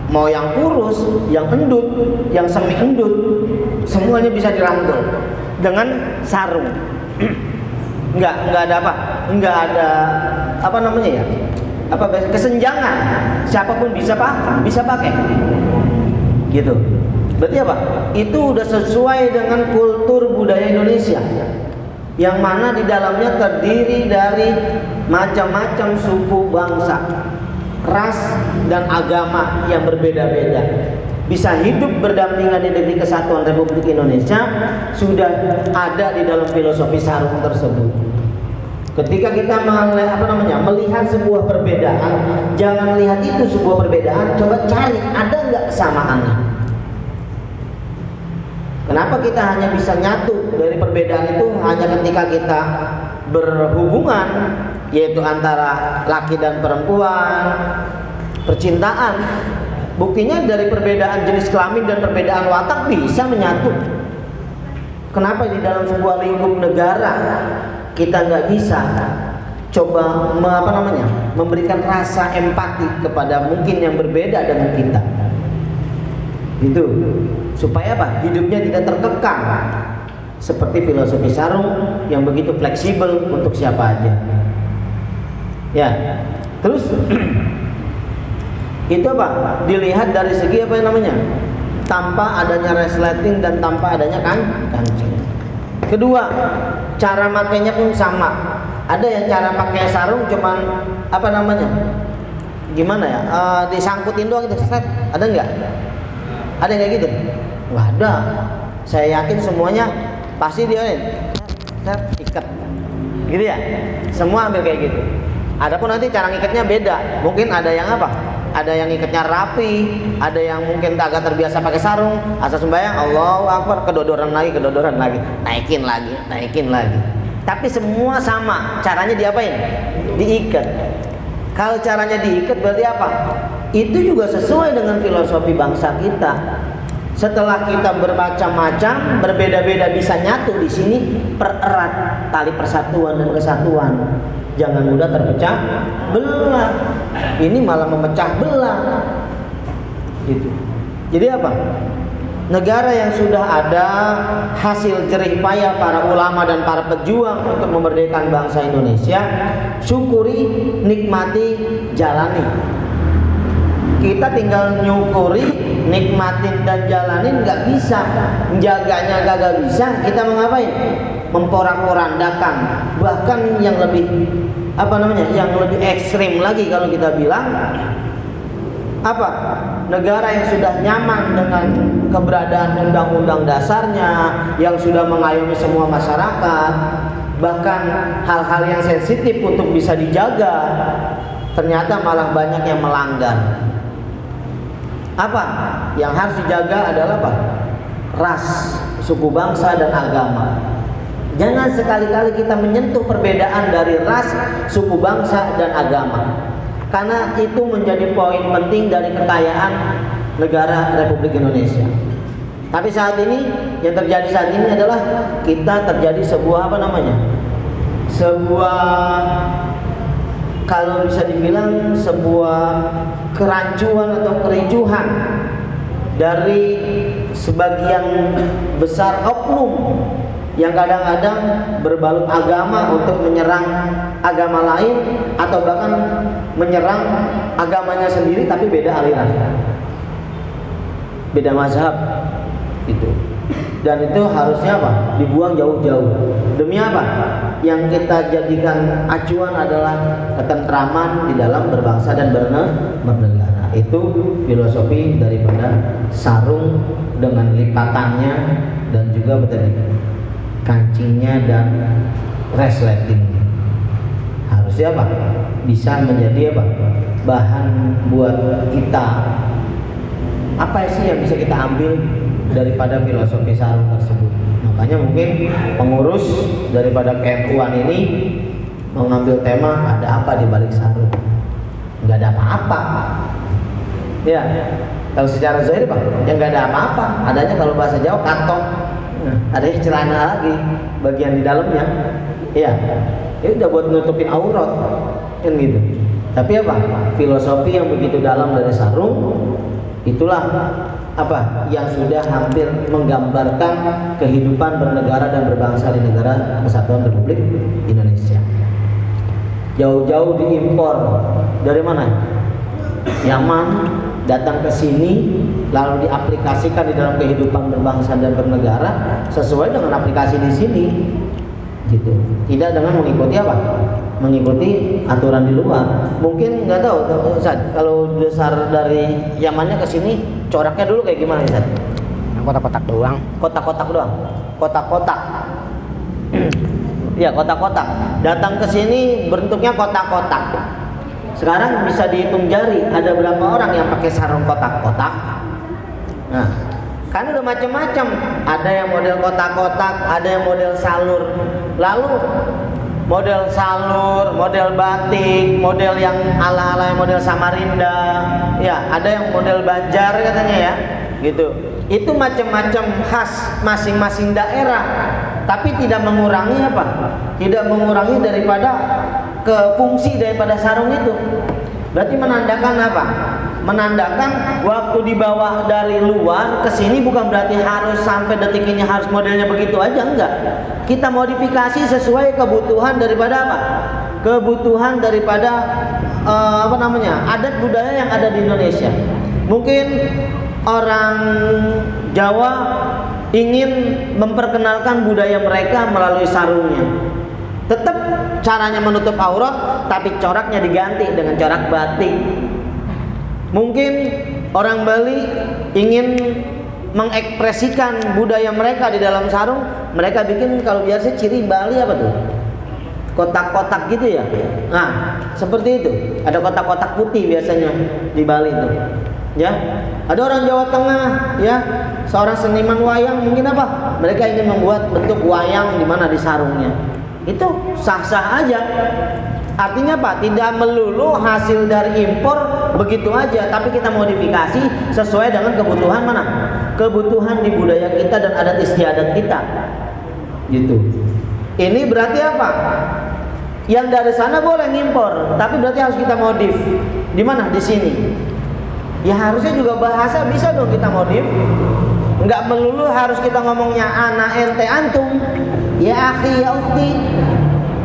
Mau yang kurus, yang endut, yang semi endut, semuanya bisa dirangkul dengan sarung. Enggak ada apa? Enggak ada apa namanya ya? Apa kesenjangan. Siapapun bisa pakai. Gitu. Berarti apa? Itu udah sesuai dengan kultur budaya Indonesia, yang mana di dalamnya terdiri dari macam-macam suku bangsa, ras dan agama yang berbeda-beda, bisa hidup berdampingan di negeri Kesatuan Republik Indonesia, sudah ada di dalam filosofi sarung tersebut. Ketika kita melihat sebuah perbedaan, jangan lihat itu sebuah perbedaan, coba cari ada nggak kesamaannya. Kenapa kita hanya bisa nyatu dari perbedaan itu hanya ketika kita berhubungan, yaitu antara laki dan perempuan, percintaan. Buktinya dari perbedaan jenis kelamin dan perbedaan watak bisa menyatu. Kenapa di dalam sebuah lingkup negara kita nggak bisa coba memberikan rasa empati kepada mungkin yang berbeda dengan kita? Itu supaya apa? Hidupnya tidak terkekang seperti filosofi sarung yang begitu fleksibel untuk siapa aja. Ya, terus itu apa? Dilihat dari segi apa namanya? Tanpa adanya resleting dan tanpa adanya kancing. Kedua, cara makainya pun sama. Ada yang cara pakai sarung cuman apa namanya? Gimana ya? Disangkutin doang gitu, set. Ada nggak? Ada yang kayak gitu? Wah, ada. Saya yakin semuanya pasti dia ikat, gitu ya. Semua ambil kayak gitu. Adapun nanti cara ngikatnya beda. Mungkin ada yang apa? ada yang ikatnya rapi, ada yang mungkin agak terbiasa pakai sarung, asal sembahyang Allahu Akbar, kedodoran lagi, naikin lagi. Tapi semua sama, caranya diapain? Diikat. Kalau caranya diikat berarti apa? Itu juga sesuai dengan filosofi bangsa kita. Setelah kita bermacam-macam, berbeda-beda bisa nyatu di sini, pererat tali persatuan dan kesatuan. Jangan mudah terpecah belah. Ini malah memecah belah. Gitu. Jadi apa? Negara yang sudah ada hasil jerih payah para ulama dan para pejuang untuk memerdekakan bangsa Indonesia, syukuri, nikmati, jalani. Kita tinggal nyukuri, nikmatin dan jalanin nggak bisa, menjaganya gak bisa. Kita mengapain? Memporak-porandakan. Bahkan yang lebih yang lebih ekstrim lagi kalau kita bilang apa? Negara yang sudah nyaman dengan keberadaan undang-undang dasarnya, yang sudah mengayomi semua masyarakat, bahkan hal-hal yang sensitif untuk bisa dijaga, ternyata malah banyak yang melanggar. Apa? Yang harus dijaga adalah apa? Ras, suku bangsa dan agama. Jangan sekali-kali kita menyentuh perbedaan dari ras, suku bangsa dan agama. Karena itu menjadi poin penting dari kekayaan negara Republik Indonesia. Tapi saat ini yang terjadi saat ini adalah kita terjadi sebuah kalau bisa dibilang sebuah kerancuan atau kericuhan dari sebagian besar oknum yang kadang-kadang berbalut agama untuk menyerang agama lain atau bahkan menyerang agamanya sendiri tapi beda aliran, beda mazhab itu. Dan itu harusnya apa? Dibuang jauh-jauh. Demi apa? Yang kita jadikan acuan adalah ketentraman di dalam berbangsa dan bernegara. Itu filosofi daripada sarung dengan lipatannya dan juga kancingnya dan resletingnya. Harusnya apa? Bisa menjadi apa? Bahan buat kita. Apa sih yang bisa kita ambil daripada filosofi sarung tersebut? Makanya mungkin pengurus daripada KMU-an ini mengambil tema ada apa di balik sarung? Nggak ada apa-apa. Ya, kalau secara zahir Pak, ya nggak ada apa-apa. Adanya kalau bahasa Jawa kantong. Ada celana lagi bagian di dalamnya, ya udah buat nutupin aurat kan gitu. Tapi apa? Filosofi yang begitu dalam dari sarung itulah apa yang sudah hampir menggambarkan kehidupan bernegara dan berbangsa di negara Kesatuan Republik Indonesia. Jauh-jauh diimpor dari mana? Yaman, datang ke sini lalu diaplikasikan di dalam kehidupan berbangsa dan bernegara sesuai dengan aplikasi di sini gitu. Tidak dengan mengikuti apa? Mengikuti aturan di luar. Mungkin nggak tahu Ustaz, kalau dasar dari Yamannya ke sini coraknya dulu kayak gimana Ustaz? Kotak-kotak doang. Kotak-kotak doang. Kotak-kotak. Ya, kotak-kotak. Datang ke sini bentuknya kotak-kotak. Sekarang bisa dihitung jari ada berapa orang yang pakai sarung kotak-kotak. Nah, kan udah macam-macam. Ada yang model kotak-kotak, ada yang model salur. Lalu model salur, model batik, model yang ala-ala yang model Samarinda. Ya, ada yang model Banjar katanya ya. Gitu. Itu macam-macam khas masing-masing daerah. Tapi tidak mengurangi apa? Tidak mengurangi daripada fungsi daripada sarung itu. Berarti menandakan apa? Menandakan waktu dibawa dari luar ke sini bukan berarti harus sampai detik ini harus modelnya begitu aja, enggak. Kita modifikasi sesuai kebutuhan daripada apa? Kebutuhan daripada adat budaya yang ada di Indonesia. Mungkin orang Jawa ingin memperkenalkan budaya mereka melalui sarungnya. Tetap caranya menutup aurat, tapi coraknya diganti dengan corak batik. Mungkin orang Bali ingin mengekspresikan budaya mereka di dalam sarung, mereka bikin, kalau biasa ciri Bali apa tuh? kotak-kotak gitu ya. Nah, seperti itu. Ada kotak-kotak putih biasanya di Bali itu. Ya. Ada orang Jawa Tengah, ya, seorang seniman wayang mungkin apa? Mereka ingin membuat bentuk wayang di mana di sarungnya. Itu sah-sah aja. Artinya apa? Tidak melulu hasil dari impor begitu aja, tapi kita modifikasi sesuai dengan kebutuhan mana? Kebutuhan di budaya kita dan adat istiadat kita. Gitu. Ini berarti apa? Yang dari sana boleh ngimpor, tapi berarti harus kita modif. Di mana? Di sini. Ya harusnya juga bahasa bisa dong kita modif. Enggak melulu harus kita ngomongnya ana ente antum, ya akhi ya ukhti.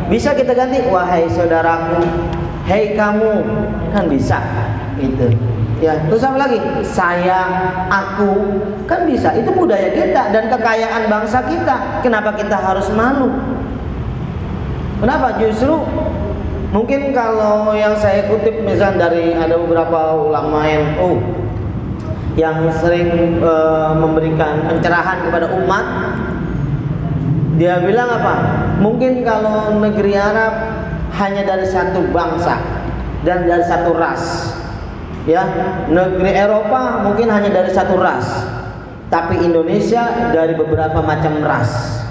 Bisa kita ganti wahai saudaraku, hei kamu, kan bisa. Gitu. Ya, terus apa lagi? Saya, aku, kan bisa. Itu budaya kita dan kekayaan bangsa kita. Kenapa kita harus malu? Kenapa? Justru mungkin kalau yang saya kutip misalnya dari ada beberapa ulama NU yang sering memberikan pencerahan kepada umat, dia bilang apa? Mungkin kalau negeri Arab hanya dari satu bangsa dan dari satu ras, ya, negeri Eropa mungkin hanya dari satu ras, tapi Indonesia dari beberapa macam ras.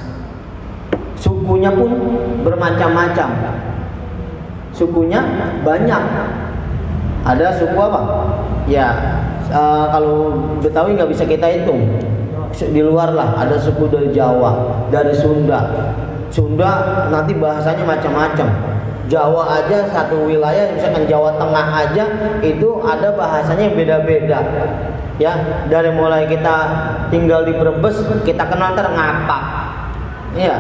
Sukunya pun bermacam-macam. Sukunya banyak. Ada suku apa? Ya, kalau Betawi nggak bisa kita hitung. Di luar lah, ada suku dari Jawa, dari Sunda. Sunda nanti bahasanya macam-macam. Jawa aja satu wilayah, misalkan Jawa Tengah aja itu ada bahasanya yang beda-beda. Ya, dari mulai kita tinggal di Brebes, kita kenal ngapak. Iya.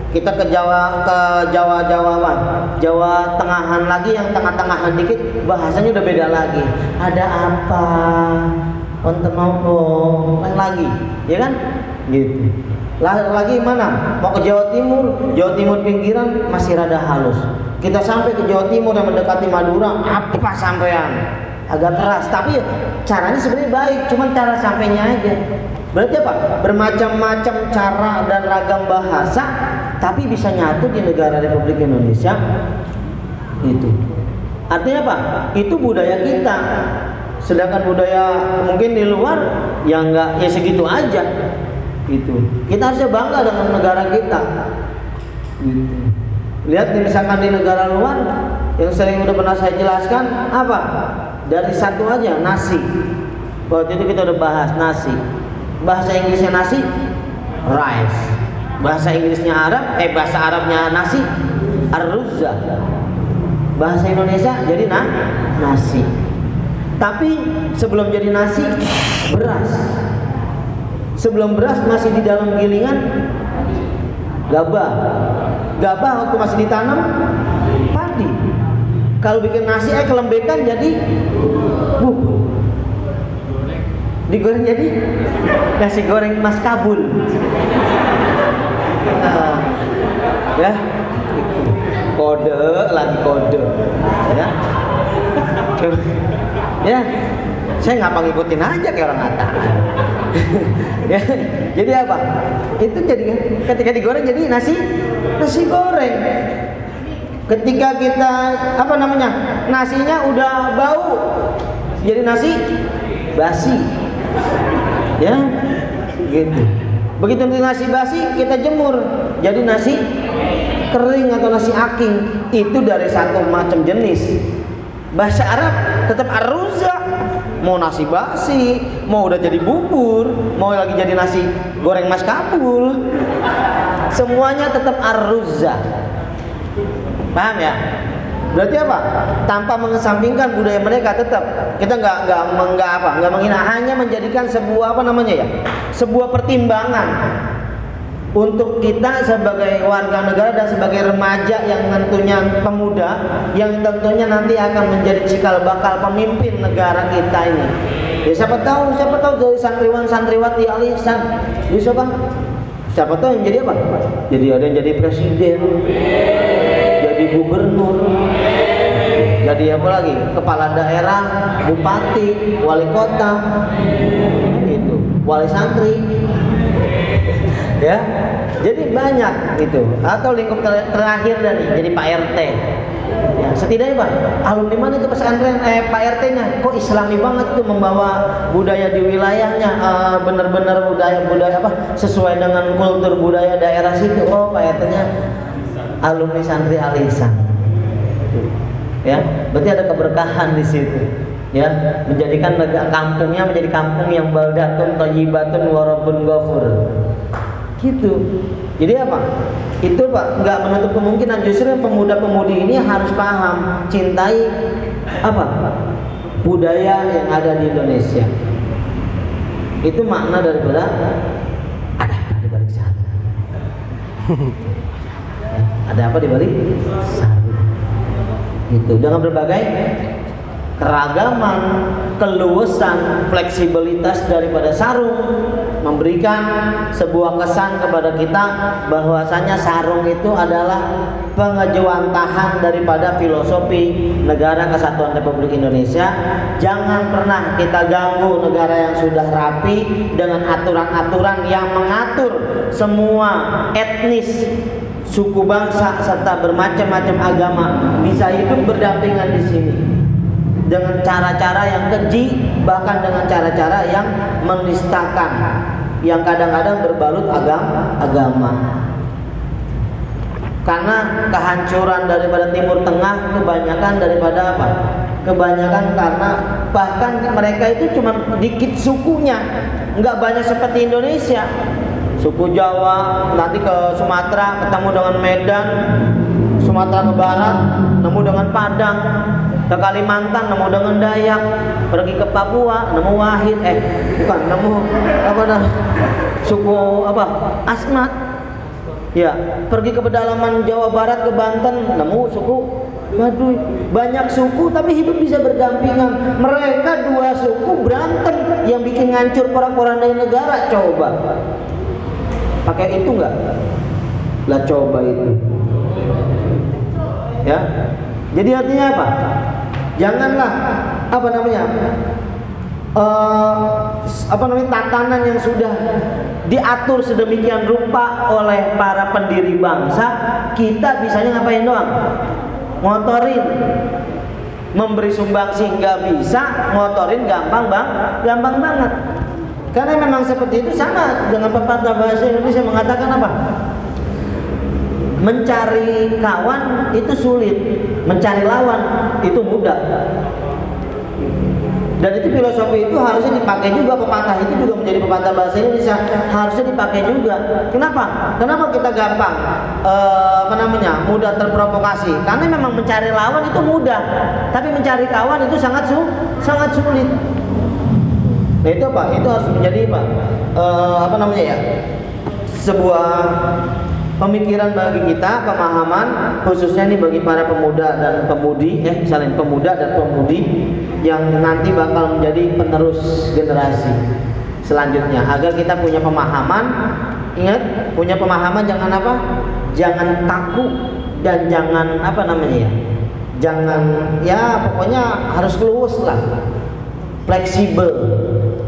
Kita ke Jawa apa? Jawa Tengahan lagi, yang tengah-tengahan dikit bahasanya udah beda lagi. Ada apa? Untuk ngomong lagi, ya kan? Gitu. Lagi mana? Mau ke Jawa Timur pinggiran masih rada halus. Kita sampai ke Jawa Timur yang mendekati Madura, apa sampean? Agak keras, tapi caranya sebenarnya baik, cuman cara sampainya aja. Berarti apa? Bermacam-macam cara dan ragam bahasa, tapi bisa nyatu di negara Republik Indonesia. Itu. Artinya apa? Itu budaya kita. Sedangkan budaya mungkin di luar ya enggak, ya segitu aja. Gitu. Kita harusnya bangga dengan negara kita. Gitu. Lihat misalkan di negara luar yang sering udah pernah saya jelaskan apa? Dari satu aja, nasi. Waktu itu kita udah bahas nasi. Bahasa Inggrisnya nasi, rice. Bahasa Inggrisnya bahasa Arabnya nasi, arruzza. Bahasa Indonesia jadi nasi. Tapi sebelum jadi nasi, beras. Sebelum beras masih di dalam gilingan, gabah. Gabah waktu masih ditanam, padi. Kalau bikin nasi kelembekan jadi bubur. Digoreng jadi nasi goreng Mas Kabul. Ya, kode lagi kode. Ya. Ya, saya ngapa ngikutin aja kayak orang Atta. Ya, jadi apa? Itu jadi ketika digoreng jadi nasi goreng. Ketika kita nasinya udah bau, jadi nasi basi. Ya, gitu. Begitu nasi basi kita jemur, jadi nasi kering atau nasi aking. Itu dari satu macam jenis. Bahasa Arab tetap arruzza. Mau nasi basi, mau udah jadi bubur, mau lagi jadi nasi goreng Mas Kabul, semuanya tetap arruzza. Paham ya? Berarti apa? Tanpa mengesampingkan budaya mereka, tetap kita nggak menghina, hanya menjadikan sebuah sebuah pertimbangan untuk kita sebagai warga negara dan sebagai remaja yang tentunya pemuda, yang tentunya nanti akan menjadi cikal bakal pemimpin negara kita ini. Ya siapa tahu dari santriwati alisan bisa kan? Siapa tahu yang jadi apa? Jadi ada yang jadi presiden, jadi gubernur, jadi apa lagi? Kepala daerah, bupati, wali kota, gitu, wali santri. Ya, Jadi banyak itu. Atau lingkup terakhir jadi Pak RT. Ya, setidaknya Pak, alumni mana itu pesantren Pak RT-nya kok Islami banget tuh, membawa budaya di wilayahnya, benar-benar budaya apa sesuai dengan kultur budaya daerah situ. Oh, Pak RT-nya alumni santri Al-Ihsan. Ya, berarti ada keberkahan di situ. Ya, menjadikan kampungnya menjadi kampung yang baldatun thayyibatun wa rabbun ghafur. Gitu. Jadi apa? Itu Pak, nggak menutup kemungkinan justru pemuda-pemudi ini harus paham, cintai apa? Budaya yang ada di Indonesia. Itu makna daripada ada di balik sarung. Ada apa di balik sarung? Itu dengan berbagai keragaman, keluasan, fleksibilitas daripada sarung memberikan sebuah kesan kepada kita bahwasanya sarung itu adalah pengejuantahan daripada filosofi Negara Kesatuan Republik Indonesia. Jangan pernah kita ganggu negara yang sudah rapi dengan aturan-aturan yang mengatur semua etnis, suku bangsa serta bermacam-macam agama bisa hidup berdampingan di sini dengan cara-cara yang keji, bahkan dengan cara-cara yang menistakan, yang kadang-kadang berbalut agama. Karena kehancuran daripada Timur Tengah kebanyakan daripada apa? Kebanyakan karena bahkan mereka itu cuma dikit sukunya, nggak banyak seperti Indonesia. Suku Jawa nanti ke Sumatera ketemu dengan Medan, Sumatera ke barat nemu dengan Padang, ke Kalimantan nemu dengan Dayak, pergi ke Papua nemu Wahid, nemu apa dah suku apa Asmat, ya pergi ke pedalaman Jawa Barat ke Banten nemu suku Baduy. Banyak suku tapi hidup bisa berdampingan. Mereka dua suku berantem yang bikin ngancur porak-porandai negara. Coba pakai itu enggak? Lah coba itu. Ya. Jadi artinya apa? Janganlah tatanan yang sudah diatur sedemikian rupa oleh para pendiri bangsa, kita bisanya ngapain doang? Ngotorin. Memberi sumbangsi nggak bisa, ngotorin gampang banget. Karena memang seperti itu, sama dengan pepatah bahasa Indonesia mengatakan apa? Mencari kawan itu sulit, mencari lawan itu mudah. Dan itu filosofi itu harusnya dipakai juga, pepatah itu juga menjadi pepatah bahasa Indonesia, harusnya dipakai juga. Kenapa? Kenapa kita gampang mudah terprovokasi? Karena memang mencari lawan itu mudah, tapi mencari kawan itu sangat sulit. Nah itu Pak, itu harus menjadi sebuah pemikiran bagi kita, pemahaman khususnya nih bagi para pemuda dan pemudi, pemuda dan pemudi yang nanti bakal menjadi penerus generasi selanjutnya, agar kita punya pemahaman. Ingat, punya pemahaman jangan apa? Jangan takut dan jangan jangan pokoknya harus luwes lah, fleksibel.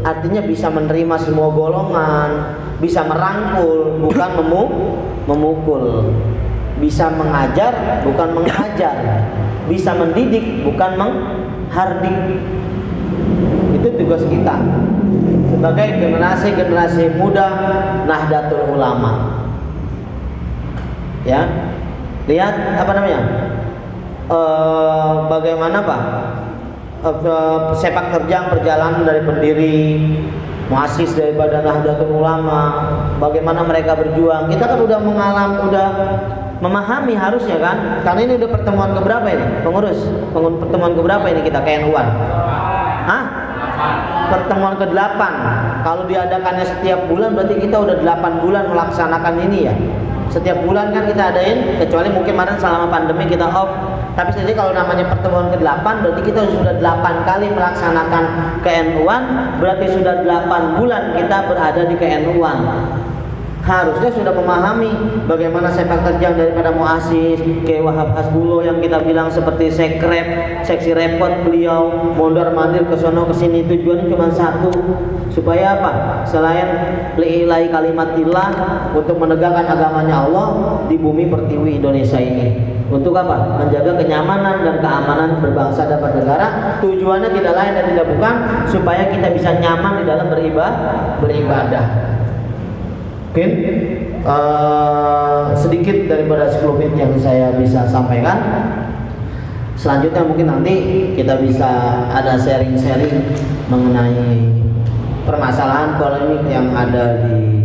Artinya bisa menerima semua golongan, bisa merangkul bukan memukul, bisa mengajar bukan mengajar, bisa mendidik bukan menghardik. Itu tugas kita sebagai generasi muda Nahdlatul Ulama. Ya, lihat bagaimana Pak sepak terjang perjalanan dari pendiri muassis daripada Nahdlatul Ulama, bagaimana mereka berjuang. Kita kan udah memahami harusnya kan, karena ini udah pertemuan keberapa ini pengurus, pertemuan keberapa ini kita KNU-an? Pertemuan ke-8. Kalau diadakannya setiap bulan berarti kita udah 8 bulan melaksanakan ini ya. Setiap bulan kan kita adain, kecuali mungkin kemarin selama pandemi kita off. Tapi jadi kalau namanya pertemuan ke-8 berarti kita sudah 8 kali melaksanakan KNU-an, berarti sudah 8 bulan kita berada di KNU-an. Harusnya sudah memahami bagaimana sepak terjang daripada muassis kayak Wahab Hasbulo yang kita bilang seperti seksi repot beliau mondar mandir ke sono ke sini, tujuannya cuma satu, supaya apa? Selain lillahi kalimatillah, untuk menegakkan agamanya Allah di bumi pertiwi Indonesia ini. Untuk apa? Menjaga kenyamanan dan keamanan berbangsa dan bernegara. Tujuannya tidak lain dan tidak bukan supaya kita bisa nyaman di dalam beribadah. Mungkin sedikit daripada 10 menit yang saya bisa sampaikan. Selanjutnya mungkin nanti kita bisa ada sharing-sharing mengenai permasalahan polemik yang ada di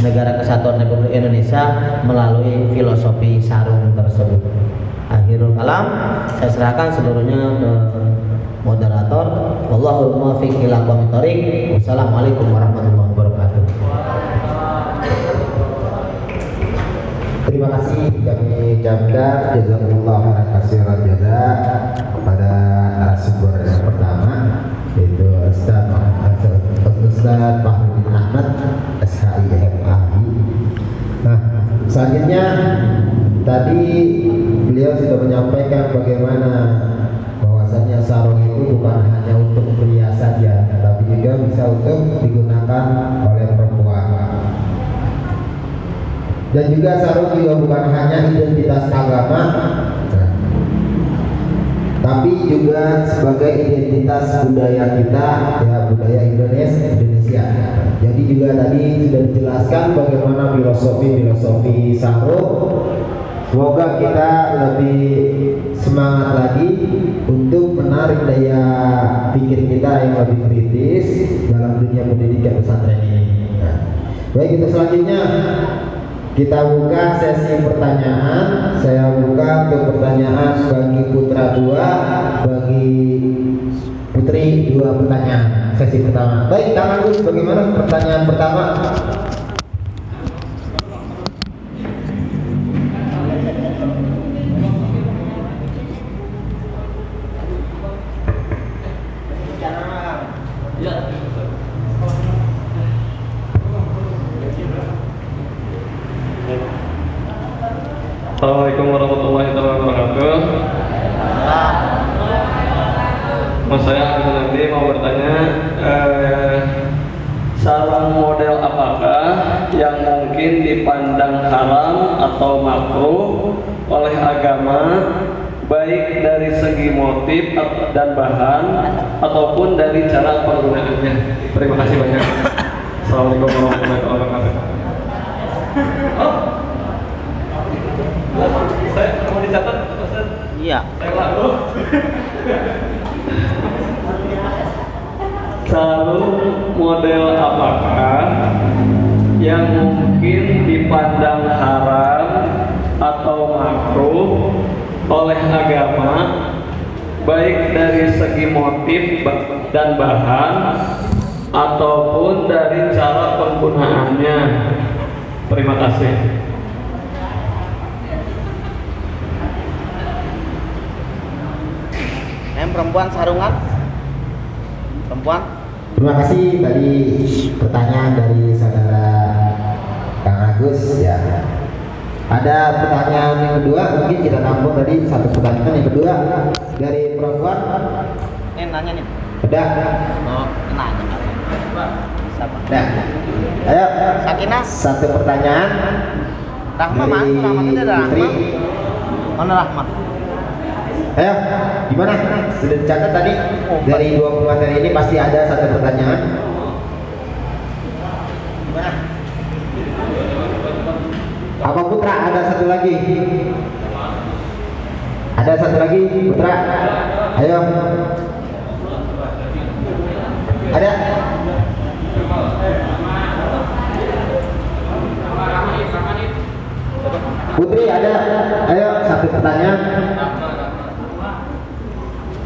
Negara Kesatuan Republik Indonesia melalui filosofi sarung tersebut. Akhirul kalam, saya serahkan seluruhnya ke moderator. Wallahul muwaffiq ila aqwamit thoriq. Wassalamualaikum warahmatullahi wabarakatuh. Terima kasih kami ucapkan jazakumullah khairan katsiran jaza kepada narasumber yang pertama, yaitu Ustaz Fahrudin Ahmad SHI MAI. Nah, selanjutnya tadi beliau sudah menyampaikan bagaimana bahwasannya sarung itu bukan hanya untuk pria saja, tapi juga bisa untuk digunakan oleh perempuan. Dan juga sarung juga bukan hanya identitas agama, tapi juga sebagai identitas budaya kita, ya budaya Indonesia. Jadi juga tadi sudah dijelaskan bagaimana filosofi sarung. Semoga kita lebih semangat lagi untuk menarik daya pikir kita yang lebih kritis dalam dunia pendidikan pesantren ini. Nah, baik, itu selanjutnya kita buka sesi pertanyaan. Saya buka untuk pertanyaan bagi putra 2, bagi putri 2 pertanyaan. Sesi pertama. Baik, Kang Agus, bagaimana pertanyaan pertama? Assalamualaikum warahmatullahi wabarakatuh. Mas, saya nanti mau bertanya, sarung model apakah yang mungkin dipandang haram atau makruh oleh agama, baik dari segi motif dan bahan ataupun dari cara penggunaannya? Terima kasih banyak. Assalamualaikum warahmatullahi wabarakatuh. Saya mau dicatat, Ustaz? Iya. Saya lalu. Sarung model apakah yang mungkin dipandang haram atau makruh oleh agama, baik dari segi motif dan bahan ataupun dari cara penggunaannya? Terima kasih. Perempuan sarungan? Perempuan? Terima kasih tadi pertanyaan dari saudara Kang Agus ya. Ada pertanyaan yang kedua, mungkin kita tampung tadi satu pertanyaan yang kedua dari perempuan. Nanya nih. Ada? Oh, nanya. Siapa? Ada. Ayo. Sakinah. Satu pertanyaan. Rahma mana? Rahma itu ada Rahma. Mana Rahma? Ayo, gimana? Sudah dicatat tadi? Dari 2 materi ini pasti ada satu pertanyaan. Gimana? Apa Putra? Ada satu lagi? Ada satu lagi Putra? Ayo. Ada? Putri ada? Ayo, satu pertanyaan.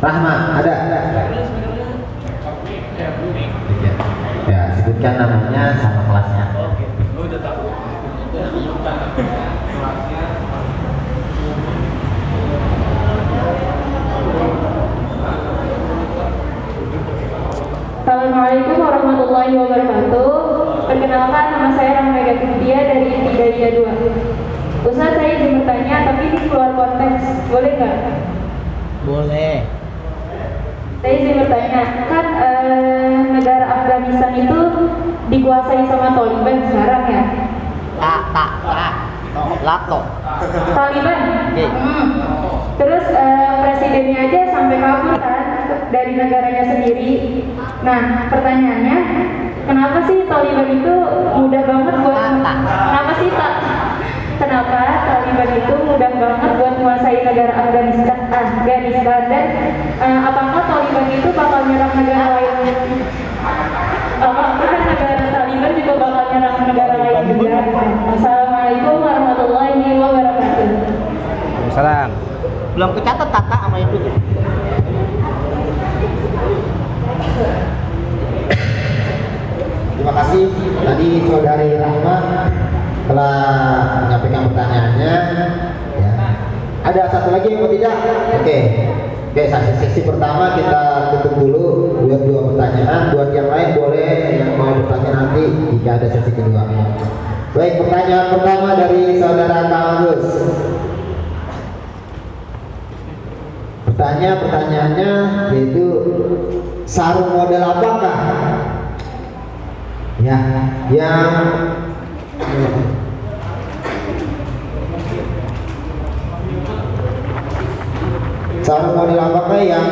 Rahma, ada? Ya, sebutkan namanya sama kelasnya. Assalamualaikum warahmatullahi wabarakatuh. Perkenalkan, nama saya Rahma Gatindia dari Hidayah 2. Ustaz, saya izin bertanya, tapi ini keluar konteks, boleh nggak? Boleh. Saya izin bertanya, kan negara Afghanistan Afghanistan itu dikuasai sama Taliban sekarang ya? Taliban. Oke. Terus presidennya aja sampai kabur kan dari negaranya sendiri. Nah, pertanyaannya, kenapa sih Taliban itu mudah banget buat Kenapa Taliban itu mudah banget buat menguasai negara Afghanistan dan apakah Taliban itu bakal nyerang negara lain? Apakah negara Taliban juga bakal nyerang negara lain juga? Assalamualaikum warahmatullahi wabarakatuh. Salam. Belum kecatat Tata sama itu tuh. Terima kasih tadi saudari Rahma telah menyampaikan pertanyaannya. Ya. Ada satu lagi yang mau tidak? Oke, sesi pertama kita tutup dulu buat 2 pertanyaan. Buat yang lain boleh yang mau bertanya nanti jika ada sesi kedua. Baik, pertanyaan pertama dari saudara Kang Agus. Pertanyaannya yaitu sarung model apakah ya yang sarung model apakah yang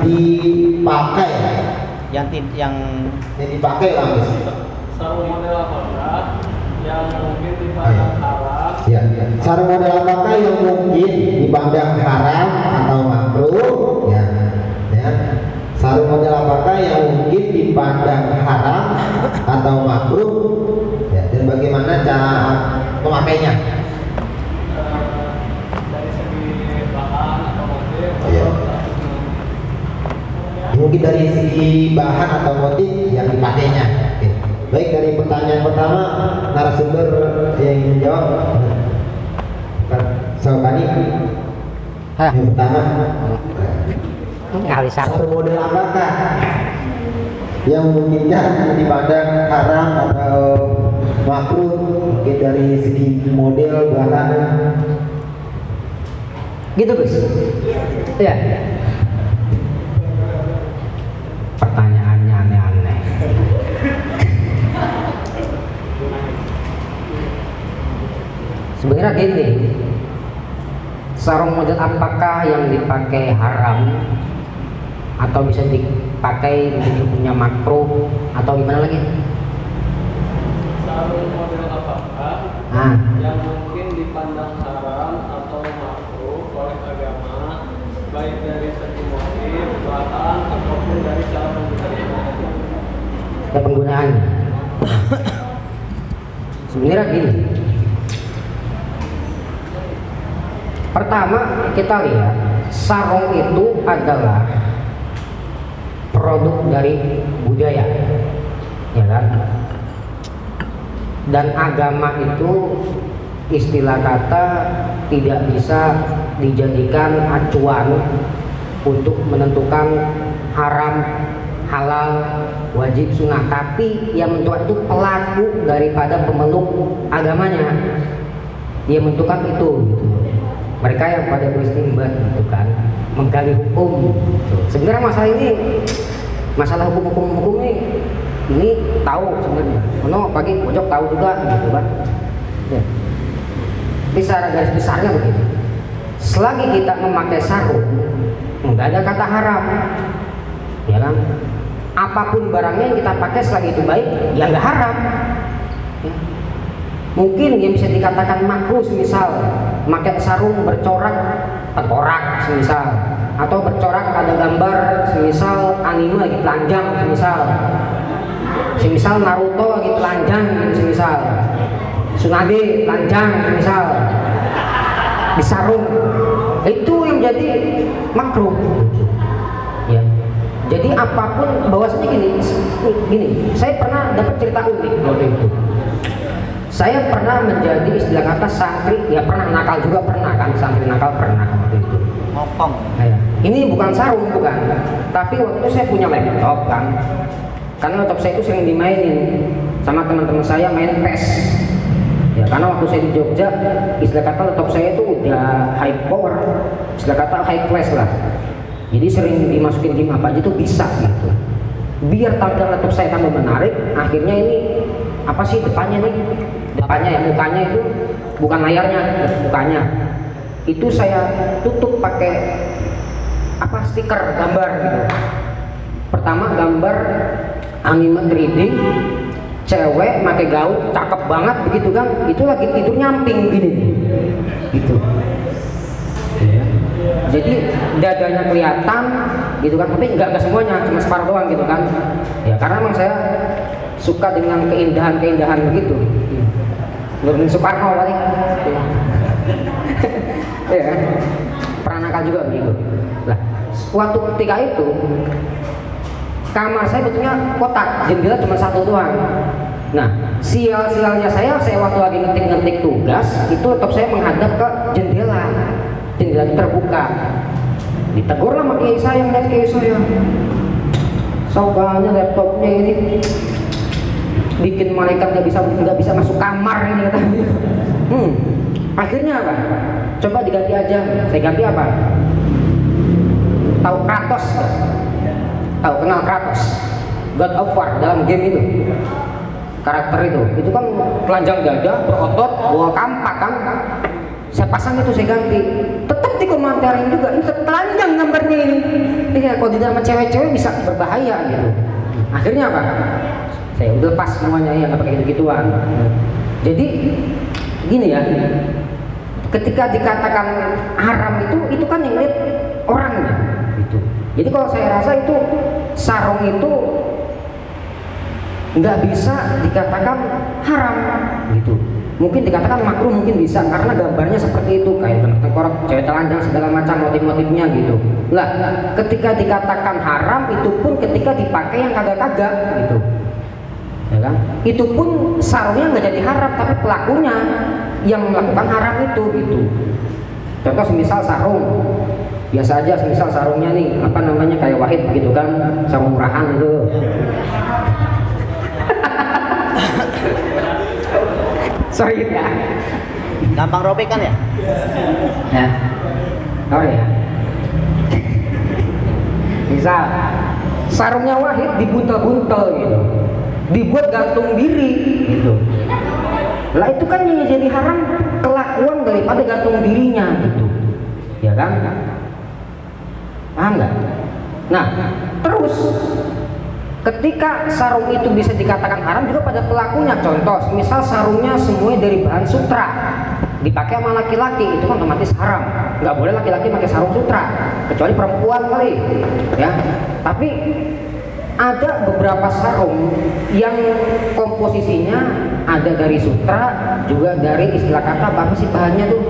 dipakai Yang dipakai lah Mas? Sarung model apakah yang mungkin dipandang haram? Ya, sarung model apakah yang mungkin dipandang haram atau makruh? Ya. Sarung model apakah yang mungkin dipandang haram atau makruh? Ya, dan bagaimana cara memakainya? Dari segi bahan atau motif. Ya. Mungkin dari segi bahan atau motif yang dipakainya. Oke. Baik, dari pertanyaan pertama narasumber yang ingin menjawab. Saudari. Yang pertama. Sarung model apakah yang memungkinkan dipandang haram atau makruh? Mungkin dari segi model, bahan. Gitu Gus. Iya. Pertanyaannya aneh-aneh. Sebenarnya gini, sarung model apakah yang dipakai haram atau bisa dipakai untuk hukumnya makruh atau gimana lagi? Sarung model apakah yang mungkin dipandang haram atau makruh oleh agama, baik dari segi motif, bahan ataupun dari cara penggunaannya? Penggunaannya. Sebenarnya gini. Pertama kita lihat sarung itu adalah produk dari budaya, ya kan? Dan agama itu istilah kata tidak bisa dijadikan acuan untuk menentukan haram, halal, wajib, sunnah. Tapi yang menentukan itu pelaku daripada pemeluk agamanya. Dia menentukan itu gitu. Mereka yang pada beristimbat gitu kan, menggali hukum gitu. Sebenarnya masalah hukum ini tahu sebenarnya. Pagi pojok tahu juga gitu kan. Ya. Tapi secara garis besarnya begitu. Selagi kita memakai sarung, nggak ada kata haram, ya kan? Apapun barangnya yang kita pakai selagi itu baik, ya nggak haram. Ya. Mungkin yang bisa dikatakan makruh, misal pakai sarung bercorak tengkorak, misal, atau bercorak ada gambar, misal anime lagi telanjang, misal Naruto lagi telanjang, misal Tsunade telanjang, misal di sarung, itu yang jadi makruh. Ya. Jadi apapun, bahwasanya gini, saya pernah dapat cerita unik waktu itu. Saya pernah menjadi istilah kata santri, ya pernah nakal juga pernah kan, santri nakal pernah waktu itu. Ngopong. Ya. Ini bukan sarung, bukan. Tapi waktu itu saya punya laptop kan. Karena laptop saya itu sering dimainin sama teman-teman saya main PES. Ya, karena waktu saya di Jogja, istilah kata laptop saya itu udah high power, istilah kata high class lah. Jadi sering dimasukin game apa aja tuh bisa gitu. biar tampil laptop saya tambah menarik, akhirnya ini apa sih depannya nih, depannya ya, mukanya itu bukan layarnya, mukanya itu saya tutup pakai apa, stiker gambar gitu. Pertama gambar anime 3D, cewek pakai gaun cakep banget begitu kan, itu lagi tidur nyamping gini gitu. Jadi dadanya kelihatan gitu kan, tapi nggak semuanya, cuma separuh doang gitu kan ya, karena memang saya suka dengan keindahan begitu. Nurdin Soekarno paling ya, pernah nakal juga begitu. Lah, waktu ketika itu kamar saya betulnya kotak, jendela cuma satu doang. Nah, sial-sialnya saya waktu lagi ngetik tugas itu laptop saya menghadap ke jendela itu terbuka. Ditegur lah sama kiai saya, ngeliat kiai saya, soalnya laptopnya ini bikin malaikat nggak bisa masuk kamar ini katanya. Akhirnya apa? Coba diganti aja. Saya ganti apa? Tahu Kratos? Tahu, kenal Kratos? God of War dalam game itu. Karakter itu kan telanjang dada, berotot, bawa kampak kan. Saya pasang itu, saya ganti. Tetap dikomentarin juga, ini telanjang gambarnya ini. Ini kalau di dalam cewek-cewek bisa berbahaya gitu. Akhirnya apa? Saya udah lepas semuanya ya, nggak pakai gitu-gituan. Jadi gini ya, ketika dikatakan haram itu kan yang lihat orangnya gitu. Jadi kalau saya rasa itu sarung itu nggak bisa dikatakan haram gitu. Mungkin dikatakan makruh, mungkin bisa karena gambarnya seperti itu, kayak tengkorak, cewek telanjang, segala macam motif-motifnya gitu. Lah, ketika dikatakan haram itu pun ketika dipakai yang kagak-kagak gitu. Ya kan? Itu pun sarungnya nggak jadi haram, tapi pelakunya yang melakukan haram itu gitu. Contoh semisal sarung biasa aja, semisal sarungnya nih apa namanya kayak Wahid begitu kan, sarung murahan itu. Sorry ya. Gampang robek kan ya? Ya. Oh ya. Misal sarungnya Wahid dibuntel-buntel gitu, dibuat gantung diri gitu. Lah itu kan yang jadi haram kelakuan daripada gantung dirinya gitu. Ya kan? Paham nggak? Nah, terus ketika sarung itu bisa dikatakan haram juga pada pelakunya. Contoh, misal sarungnya semuanya dari bahan sutra, dipakai sama laki-laki, itu kan otomatis haram. Nggak boleh laki-laki pakai sarung sutra, kecuali perempuan kali, ya. Tapi ada beberapa sarung yang komposisinya ada dari sutra, juga dari istilah kata apa sih bahannya tuh?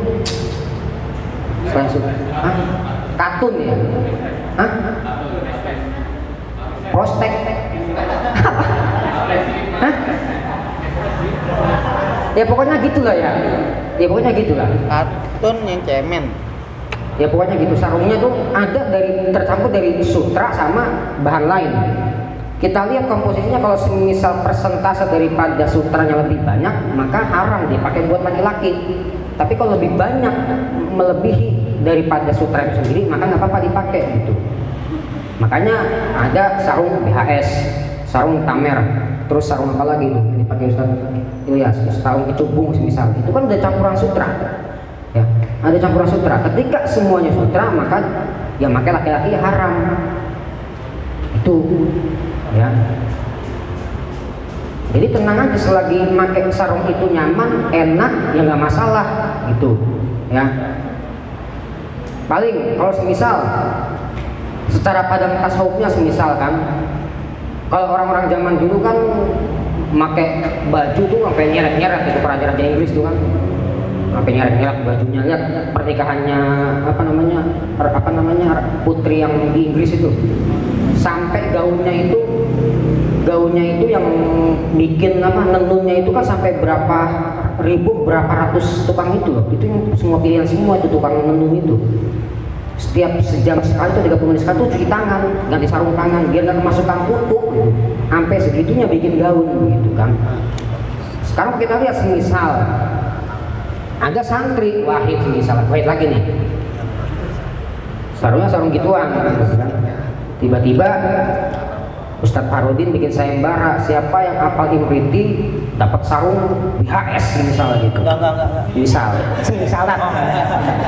Selain sutra, katun ya? Prospek. Hah? Ya pokoknya gitulah ya. Ya pokoknya gitulah. Katun yang cemen. Ya pokoknya gitu, sarungnya tuh ada dari tercampur dari sutra sama bahan lain. Kita lihat komposisinya, kalau semisal persentase daripada sutranya lebih banyak, maka haram dipakai buat laki-laki. Tapi kalau lebih banyak melebihi daripada sutra itu sendiri, maka nggak apa-apa dipakai gitu. Makanya ada sarung BHS, sarung Tamer, terus sarung apa lagi itu dipakai Ustaz Ilyas, sarung kecubung misal, itu kan ada campuran sutra, ya, ada campuran sutra. Ketika semuanya sutra, maka yang pakai laki-laki haram, itu, ya. Jadi tenang aja, selagi pakai sarung itu nyaman, enak, ya nggak masalah, gitu, ya. Paling kalau semisal secara padang tasawufnya semisal kan, kalau orang-orang zaman dulu kan pakai baju tuh sampai nyeret-nyeret itu, raja-raja Inggris tuh kan sampai nyeret-nyeret bajunya. Lihat pernikahannya apa namanya putri yang di Inggris itu, sampai gaunnya itu yang bikin nenunnya itu kan sampai berapa ribu, berapa ratus tukang itu loh. Itu yang semua pilihan semua itu tukang nenun itu. Setiap sejam sekali itu 30 menit sekali tuh cuci tangan, ganti sarung tangan biar nggak kemasukan kutu, sampai segitunya bikin gaun gitu kan. Sekarang kita lihat semisal ada santri Wahid, semisal Wahid lagi nih, sarungnya sarung gituan gitu kan. Tiba-tiba Ustadz Farudin bikin sayembara, siapa yang hafal Imriti dapat sarung BHS misalnya gitu. Enggak. Misalnya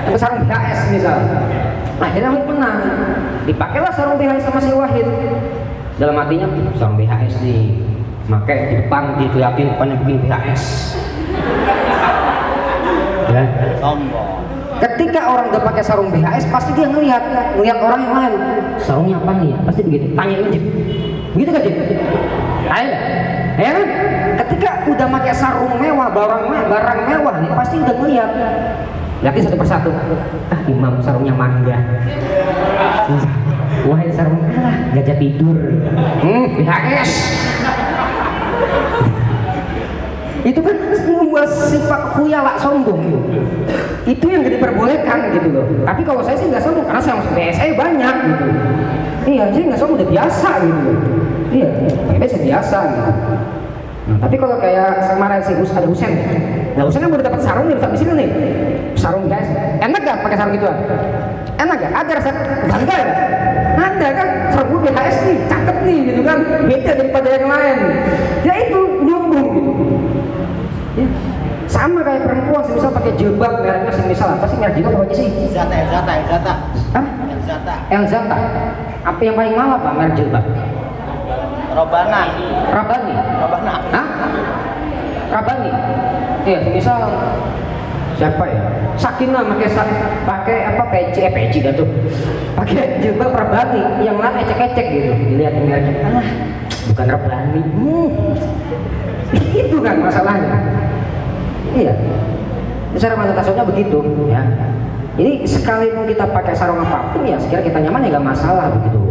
itu sarung BHS misal. Akhirnya Wahid menang, dipakailah sarung BHS sama si Wahid. Dalam hatinya sarung BHS nih, pakai di depan dilihatin depannya bikin BHS. Ya. Sombong. Ketika orang udah pakai sarung BHS, pasti dia ngelihat orang yang lain. Sarungnya apa nih? Pasti begitu. Tanya Jim. Begitu kan Jim? Ayo. Ya kan? Ketika udah pakai sarung mewah, barang mewah nih, pasti udah ngelihat. Lihatin satu persatu. Ah, Imam sarungnya mangga. Wahid sarung gajah tidur. BHS. Itu kan membuat sifat khuyala sombong gitu. Itu yang gak diperbolehkan gitu loh. Tapi kalau saya sih nggak sombong karena saya BSE banyak gitu. Iya, saya nggak sombong, udah biasa gitu. Iya, biasa biasa gitu. Nah, tapi kalau kayak kemarin si ada Husen, nah Husen kan baru dapat sarung nih, di sini nih, sarung guys, enak gak pakai sarung gituan? Enak gak? Ada rasa bangga gak? Ada kan, sarung gue BHS nih, cakep nih gitu kan, beda daripada yang lain. Ya itu nyombong gitu. Ya. Sama kayak perempuan, semisal pakai jilbab, mereknya semisal apa sih merek jilbab apa aja sih? Elzata. Hah? Elzata. Apa yang paling mahal apa merek jilbab? Rabani. Hah? Rabani. Iya, semisal siapa ya? Sakinah pakai apa peci dah tuh. Pakai jilbab Rabani, yang lain ecek-ecek gitu. Dilihat mereknya, alah, bukan Rabani. Itu kan masalahnya. Iya, cara mata tasawufnya begitu ya. Jadi sekalipun kita pakai sarung apapun ya, sekiranya kita nyaman ya nggak masalah begitu.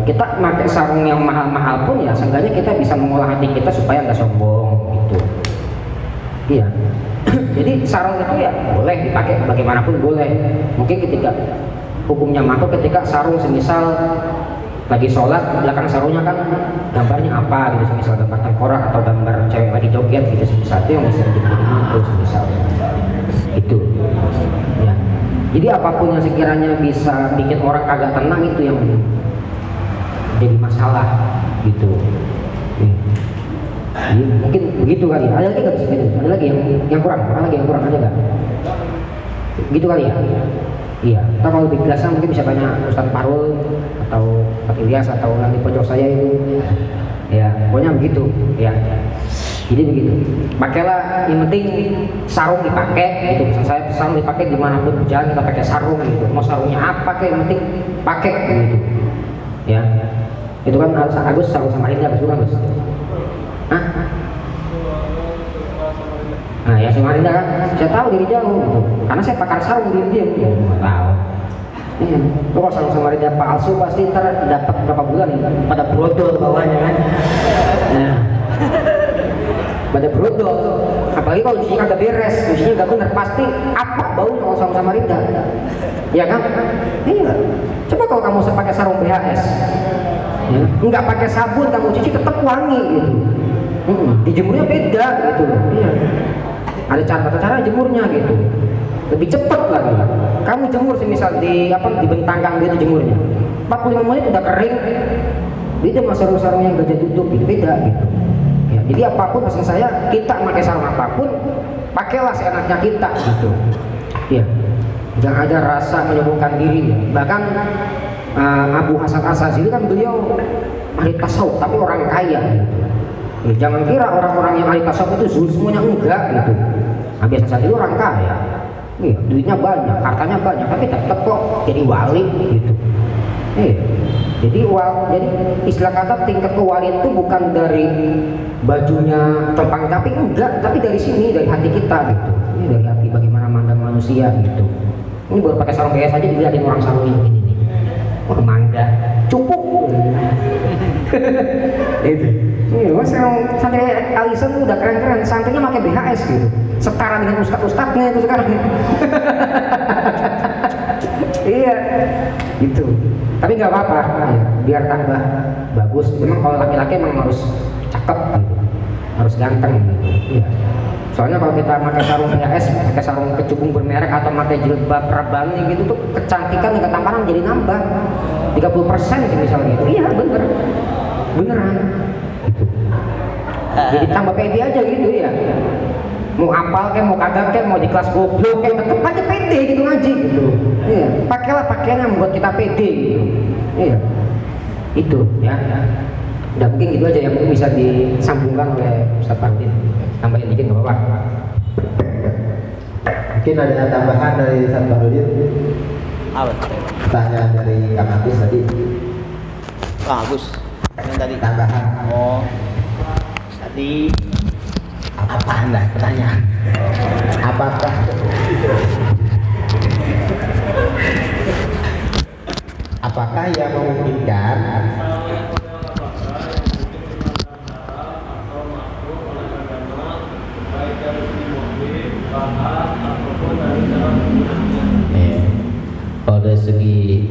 Kita pakai sarung yang mahal-mahal pun ya, seenggaknya kita bisa mengolah hati kita supaya nggak sombong gitu. Iya. Jadi sarung itu ya boleh dipakai bagaimanapun boleh. Mungkin ketika hukumnya makruh ketika sarung semisal lagi sholat, belakang sarungnya kan gambarnya apa gitu, semisal gambar tengkorak atau gambar cewek lagi joget gitu, semisal itu yang bisa jadi mantu semisal itu ya. Jadi apapun yang sekiranya bisa bikin orang kagak tenang itu yang jadi masalah gitu ya. Jadi, mungkin begitu kali. Ada lagi nggak seperti itu? Ada lagi yang kurang? Ada lagi yang kurang, ada nggak? Gitu kali ya. Iya, atau kalau lebih jelasnya mungkin bisa banyak Ustadz Parul atau Pak Ilyas atau nanti pojok saya itu. Ya, pokoknya begitu. Ya, jadi begitu. Pakailah, yang penting sarung dipakai. Gitu. Saya sarung dipakai dimanapun berjalan kita pakai sarung gitu. Mau sarungnya apa kayak, yang penting pakai gitu. Ya, itu kan Agus sarung Samarinda Agus bukan Gus? Hah? Nah ya Samarinda kan, saya tahu dari jauh gitu. Karena saya pakar sarung dia ya, nggak tahu. Iya, lo kalau sarung Samarinda palsu pasti ntar dapat berapa bulan nih, pada brodol bawahnya kan. Nah, pada brodol. Apalagi kalau cucinya kagak beres, cucinya nggak benar, pasti apa baunya kalau sarung Samarinda. Iya kan? Iya. Coba kalau kamu pakai sarung BHS, ya, nggak pakai sabun kamu cuci tetap wangi gitu. Dijemurnya beda gitu. Iya. Ada cara jemurnya gitu, lebih cepat lagi. Kamu jemur semisal dibentangkan gitu jemurnya 45 menit udah kering. Beda sama sarung-sarung yang gajah tutup gitu, beda gitu ya. Jadi apapun pesan saya, kita pakai sarung apapun pakailah seenaknya kita gitu ya. Jangan ada rasa menyombongkan diri ya. Bahkan Abu Hasan As-Sazili kan beliau ahli tasawuf tapi orang kaya gitu. Ya, jangan kira orang-orang yang ahli tasawuf itu zuhud semuanya, enggak gitu. Nah, biasa saja orang kaya, iya, duitnya banyak, hartanya banyak, tapi tetap kok jadi wali gitu. Jadi istilah kata tingkat kewalian itu bukan dari bajunya terbang, tapi enggak, tapi dari sini, dari hati kita gitu. Ini dari hati, bagaimana mandang manusia gitu. Ini baru pakai sarung biasa aja dilihatin orang sarungnya begini nih. Wah, mangga, cupuk. Itu. Mas santri Alison tuh udah keren-keren, santrinya pakai BHS gitu, setara dengan ustadz-ustadznya itu sekarang. Iya, gitu. Tapi nggak apa-apa, ya, biar tambah bagus. Memang kalau laki-laki memang harus cakep gitu, harus ganteng gitu. Iya. Soalnya kalau kita pakai sarung BHS, pakai sarung kecubung bermerek atau pakai jilbab Rabani gitu tuh kecantikan dan ketampanan jadi nambah 30% gitu misalnya gitu. Iya bener. beneran. Jadi tambah pede aja gitu ya. Mau hafal kayak mau kagak kayak mau di kelas goblok kayak tetep aja pede gitu ngaji gitu. Iya, pakailah pakaian yang membuat kita pede gitu. Iya. Itu ya. Udah mungkin gitu aja yang mungkin bisa disambungkan oleh Ustaz Fardin. Tambahin dikit nggak apa-apa. Mungkin ada tambahan dari Ustaz Fardin. Apa? Pertanyaan dari Kang Agus tadi. Kang Agus. Yang tadi Tambahan. Oh. Tadi apa Anda pertanyaan? Apakah yang memungkinkan kalau dari segi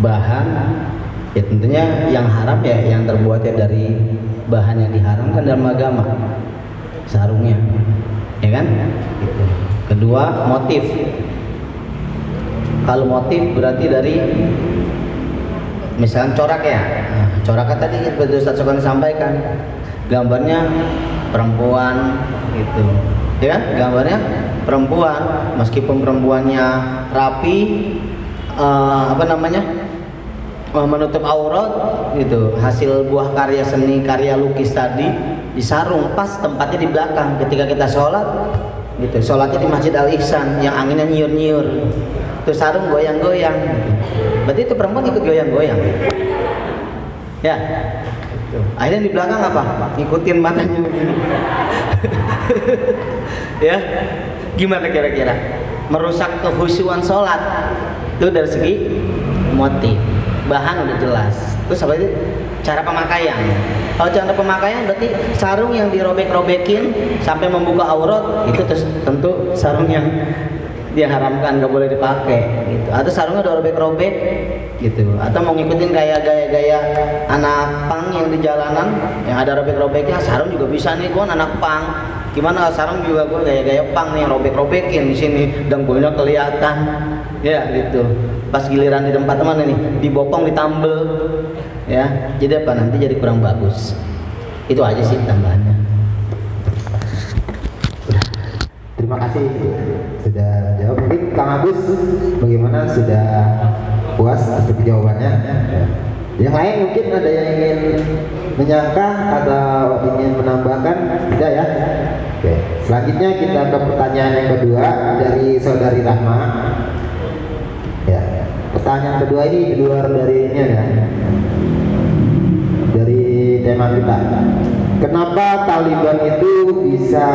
bahan ya tentunya yang haram ya yang terbuat ya dari bahan yang diharamkan dalam agama, sarungnya ya kan gitu. Kedua, motif. Kalau motif berarti dari misalkan corak ya. Nah, corak kan tadi seperti Ustaz Sokani sampaikan, gambarnya perempuan gitu ya kan, gambarnya perempuan meskipun perempuannya rapi menutup aurat gitu, hasil buah karya seni, karya lukis tadi di sarung, pas tempatnya di belakang ketika kita sholat gitu, sholatnya di Masjid Al Ihsan yang anginnya nyiur-nyiur, tuh sarung goyang-goyang gitu. Berarti itu perempuan ikut goyang-goyang ya gitu. Akhirnya di belakang apa? Ngikutin matanya begini ya, gimana kira-kira? Merusak kehusyuan sholat. Itu dari segi motif. Bahan udah jelas. Terus apa itu? Cara pemakaian. Kalau cara pemakaian berarti sarung yang dirobek-robekin sampai membuka aurat, itu tentu sarung yang diharamkan, nggak boleh dipakai gitu. Atau sarungnya udah robek-robek gitu. Atau mau ngikutin kayak gaya-gaya anak pang yang di jalanan yang ada robek-robeknya, sarung juga bisa nih, gua anak pang. Gimana sarung juga gua gaya-gaya pang nih, yang robek-robekin di sini, dengkulnya kelihatan. Ya gitu. Pas giliran di tempat teman ini dibopong, ditambel ya, jadi apa, nanti jadi kurang bagus. Itu aja sih tambahannya. terima kasih sudah jawab. Mungkin Kang Agus bagaimana, sudah puas untuk jawabannya? Yang lain mungkin ada yang ingin menyangka atau ingin menambahkan? Tidak ya? Oke. Selanjutnya kita ke pertanyaan yang kedua dari Saudari Rahma. Ya, pertanyaan kedua ini di luar dari ini ya, dari tema kita. Kenapa Taliban itu bisa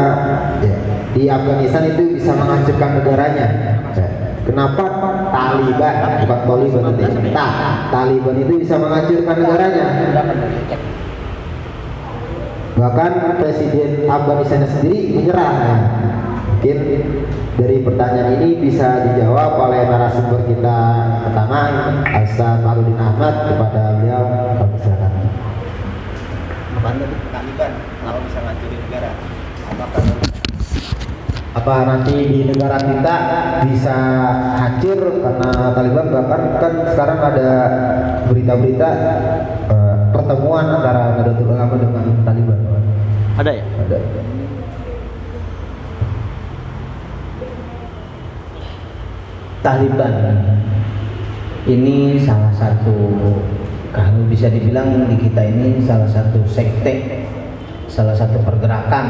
ya, di Afghanistan itu bisa menghancurkan negaranya? Kenapa Taliban, bukan Taliban nanti, Taliban itu bisa menghancurkan negaranya? Bahkan Presiden Afghanistan sendiri menyerah. Mungkin dari pertanyaan ini bisa dijawab oleh narasumber kita pertama, Ustaz Fardin Ahmad. Kepada beliau, kami silakan. Taliban kalau bisa ngancurin negara, apa nanti di negara kita bisa hancur karena Taliban? Bahkan kan sekarang ada berita-berita pertemuan antara Nahdlatul Ulama dengan Taliban. ada ya? Ada. Taliban ini salah satu, kalau bisa dibilang di kita ini salah satu sekte, salah satu pergerakan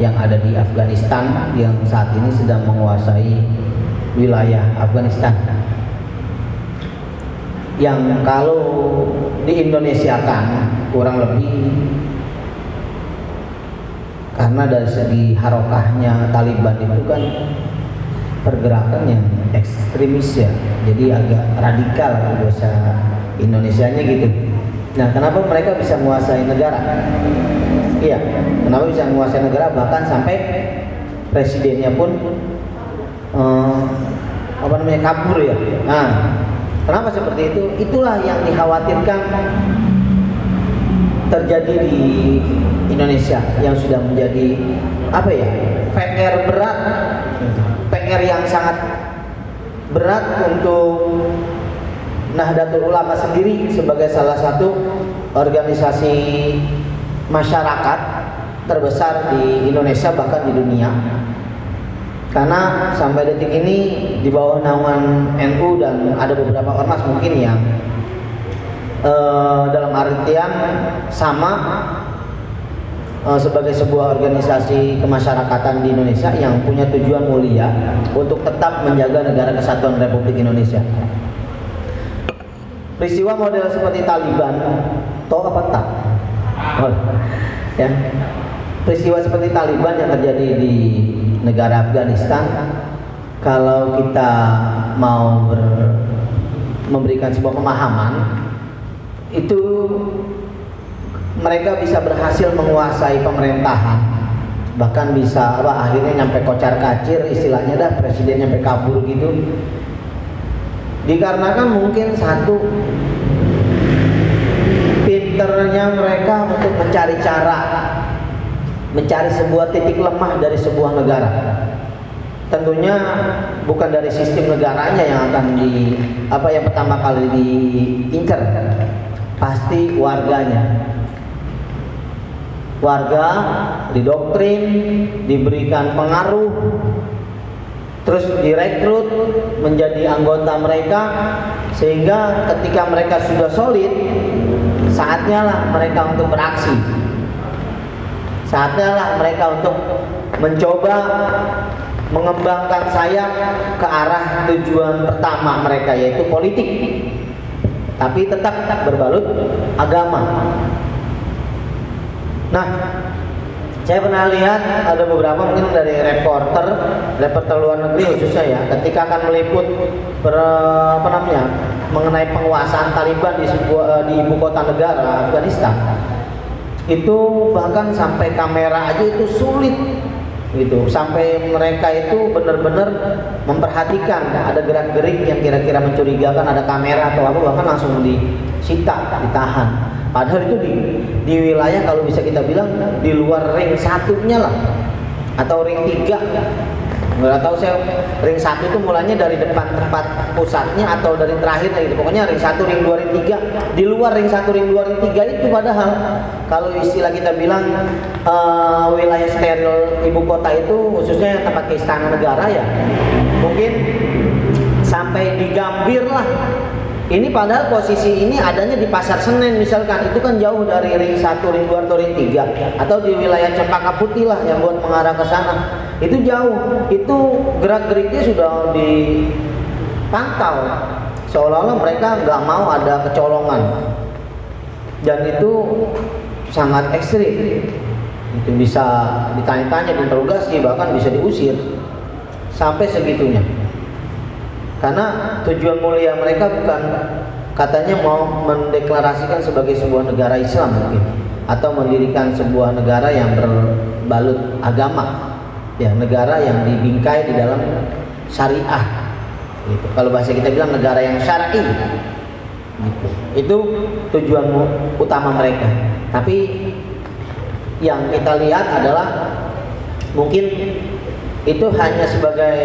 yang ada di Afghanistan yang saat ini sedang menguasai wilayah Afghanistan. Yang kalau di Indonesia kan kurang lebih, karena dari segi harokahnya Taliban itu kan pergerakan yang ekstremis ya, jadi agak radikal bahasa Indonesianya gitu. Nah, kenapa mereka bisa menguasai negara? Iya, kenapa bisa menguasai negara, bahkan sampai presidennya pun kabur ya. Nah, kenapa seperti itu? Itulah yang dikhawatirkan terjadi di Indonesia yang sudah menjadi PR berat, PR yang sangat berat untuk Nahdlatul Ulama sendiri sebagai salah satu organisasi masyarakat terbesar di Indonesia bahkan di dunia. Karena sampai detik ini di bawah naungan NU dan ada beberapa ormas mungkin yang dalam artian sama sebagai sebuah organisasi kemasyarakatan di Indonesia yang punya tujuan mulia untuk tetap menjaga negara kesatuan Republik Indonesia. Peristiwa model seperti Taliban, tahu apa tak? Ya. Peristiwa seperti Taliban yang terjadi di negara Afghanistan, kalau kita mau memberikan sebuah pemahaman, itu mereka bisa berhasil menguasai pemerintahan, bahkan bisa akhirnya nyampe kocar kacir, istilahnya dah presiden nyampe kabur gitu. Dikarenakan mungkin satu, pinternya mereka untuk mencari cara, mencari sebuah titik lemah dari sebuah negara. Tentunya bukan dari sistem negaranya yang akan yang pertama kali diincar, pasti warganya. Warga didoktrin, diberikan pengaruh, terus direkrut menjadi anggota mereka, sehingga ketika mereka sudah solid, saatnya lah mereka untuk beraksi. Saatnya lah mereka untuk mencoba mengembangkan sayap ke arah tujuan pertama mereka, yaitu politik, tapi tetap berbalut agama. Nah, saya pernah lihat ada beberapa mungkin dari reporter luar negeri khususnya ya, ketika akan meliput mengenai penguasaan Taliban di ibu kota negara Afghanistan. Itu bahkan sampai kamera aja itu sulit gitu, sampai mereka itu benar-benar memperhatikan ada gerak-gerik yang kira-kira mencurigakan, ada kamera atau apa, bahkan langsung disita, ditahan. Padahal itu di wilayah, kalau bisa kita bilang di luar ring satunya lah, atau ring 3. Nggak tahu saya, ring 1 itu mulanya dari depan tempat pusatnya atau dari terakhir gitu. Pokoknya ring 1, ring 2, ring 3. Di luar ring 1, ring 2, ring 3 itu padahal kalau istilah kita bilang wilayah steril ibu kota itu, khususnya yang tempat ke istana negara ya, mungkin sampai di Gambir lah. Ini padahal posisi ini adanya di Pasar Senen misalkan, itu kan jauh dari ring 1, ring 2 atau ring 3, atau di wilayah Cempaka Putih lah yang buat mengarah ke sana. Itu jauh, itu gerak-geriknya sudah dipantau, seolah-olah mereka nggak mau ada kecolongan, dan itu sangat ekstrim. Itu bisa ditanya-tanya, diinterogasi, bahkan bisa diusir sampai segitunya. Karena tujuan mulia mereka bukan katanya mau mendeklarasikan sebagai sebuah negara Islam mungkin, atau mendirikan sebuah negara yang berbalut agama, ya, negara yang dibingkai di dalam syariah gitu. Kalau bahasa kita bilang negara yang syar'i gitu. Itu tujuan utama mereka. Tapi yang kita lihat adalah mungkin itu hanya sebagai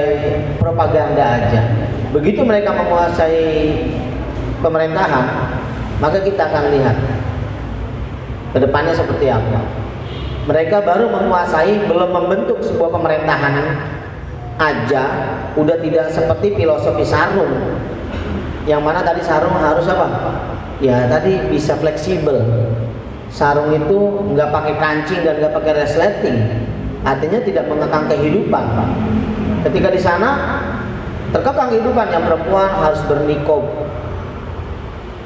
propaganda aja. Begitu mereka menguasai pemerintahan, maka kita akan lihat ke depannya seperti apa. Mereka baru menguasai, belum membentuk sebuah pemerintahan aja, udah tidak seperti filosofi sarung. Yang mana tadi sarung harus apa? Ya tadi bisa fleksibel. Sarung itu nggak pakai kancing dan nggak pakai resleting. Artinya tidak mengekang kehidupan. Ketika di sana terkekang kehidupan, yang perempuan harus bernikob,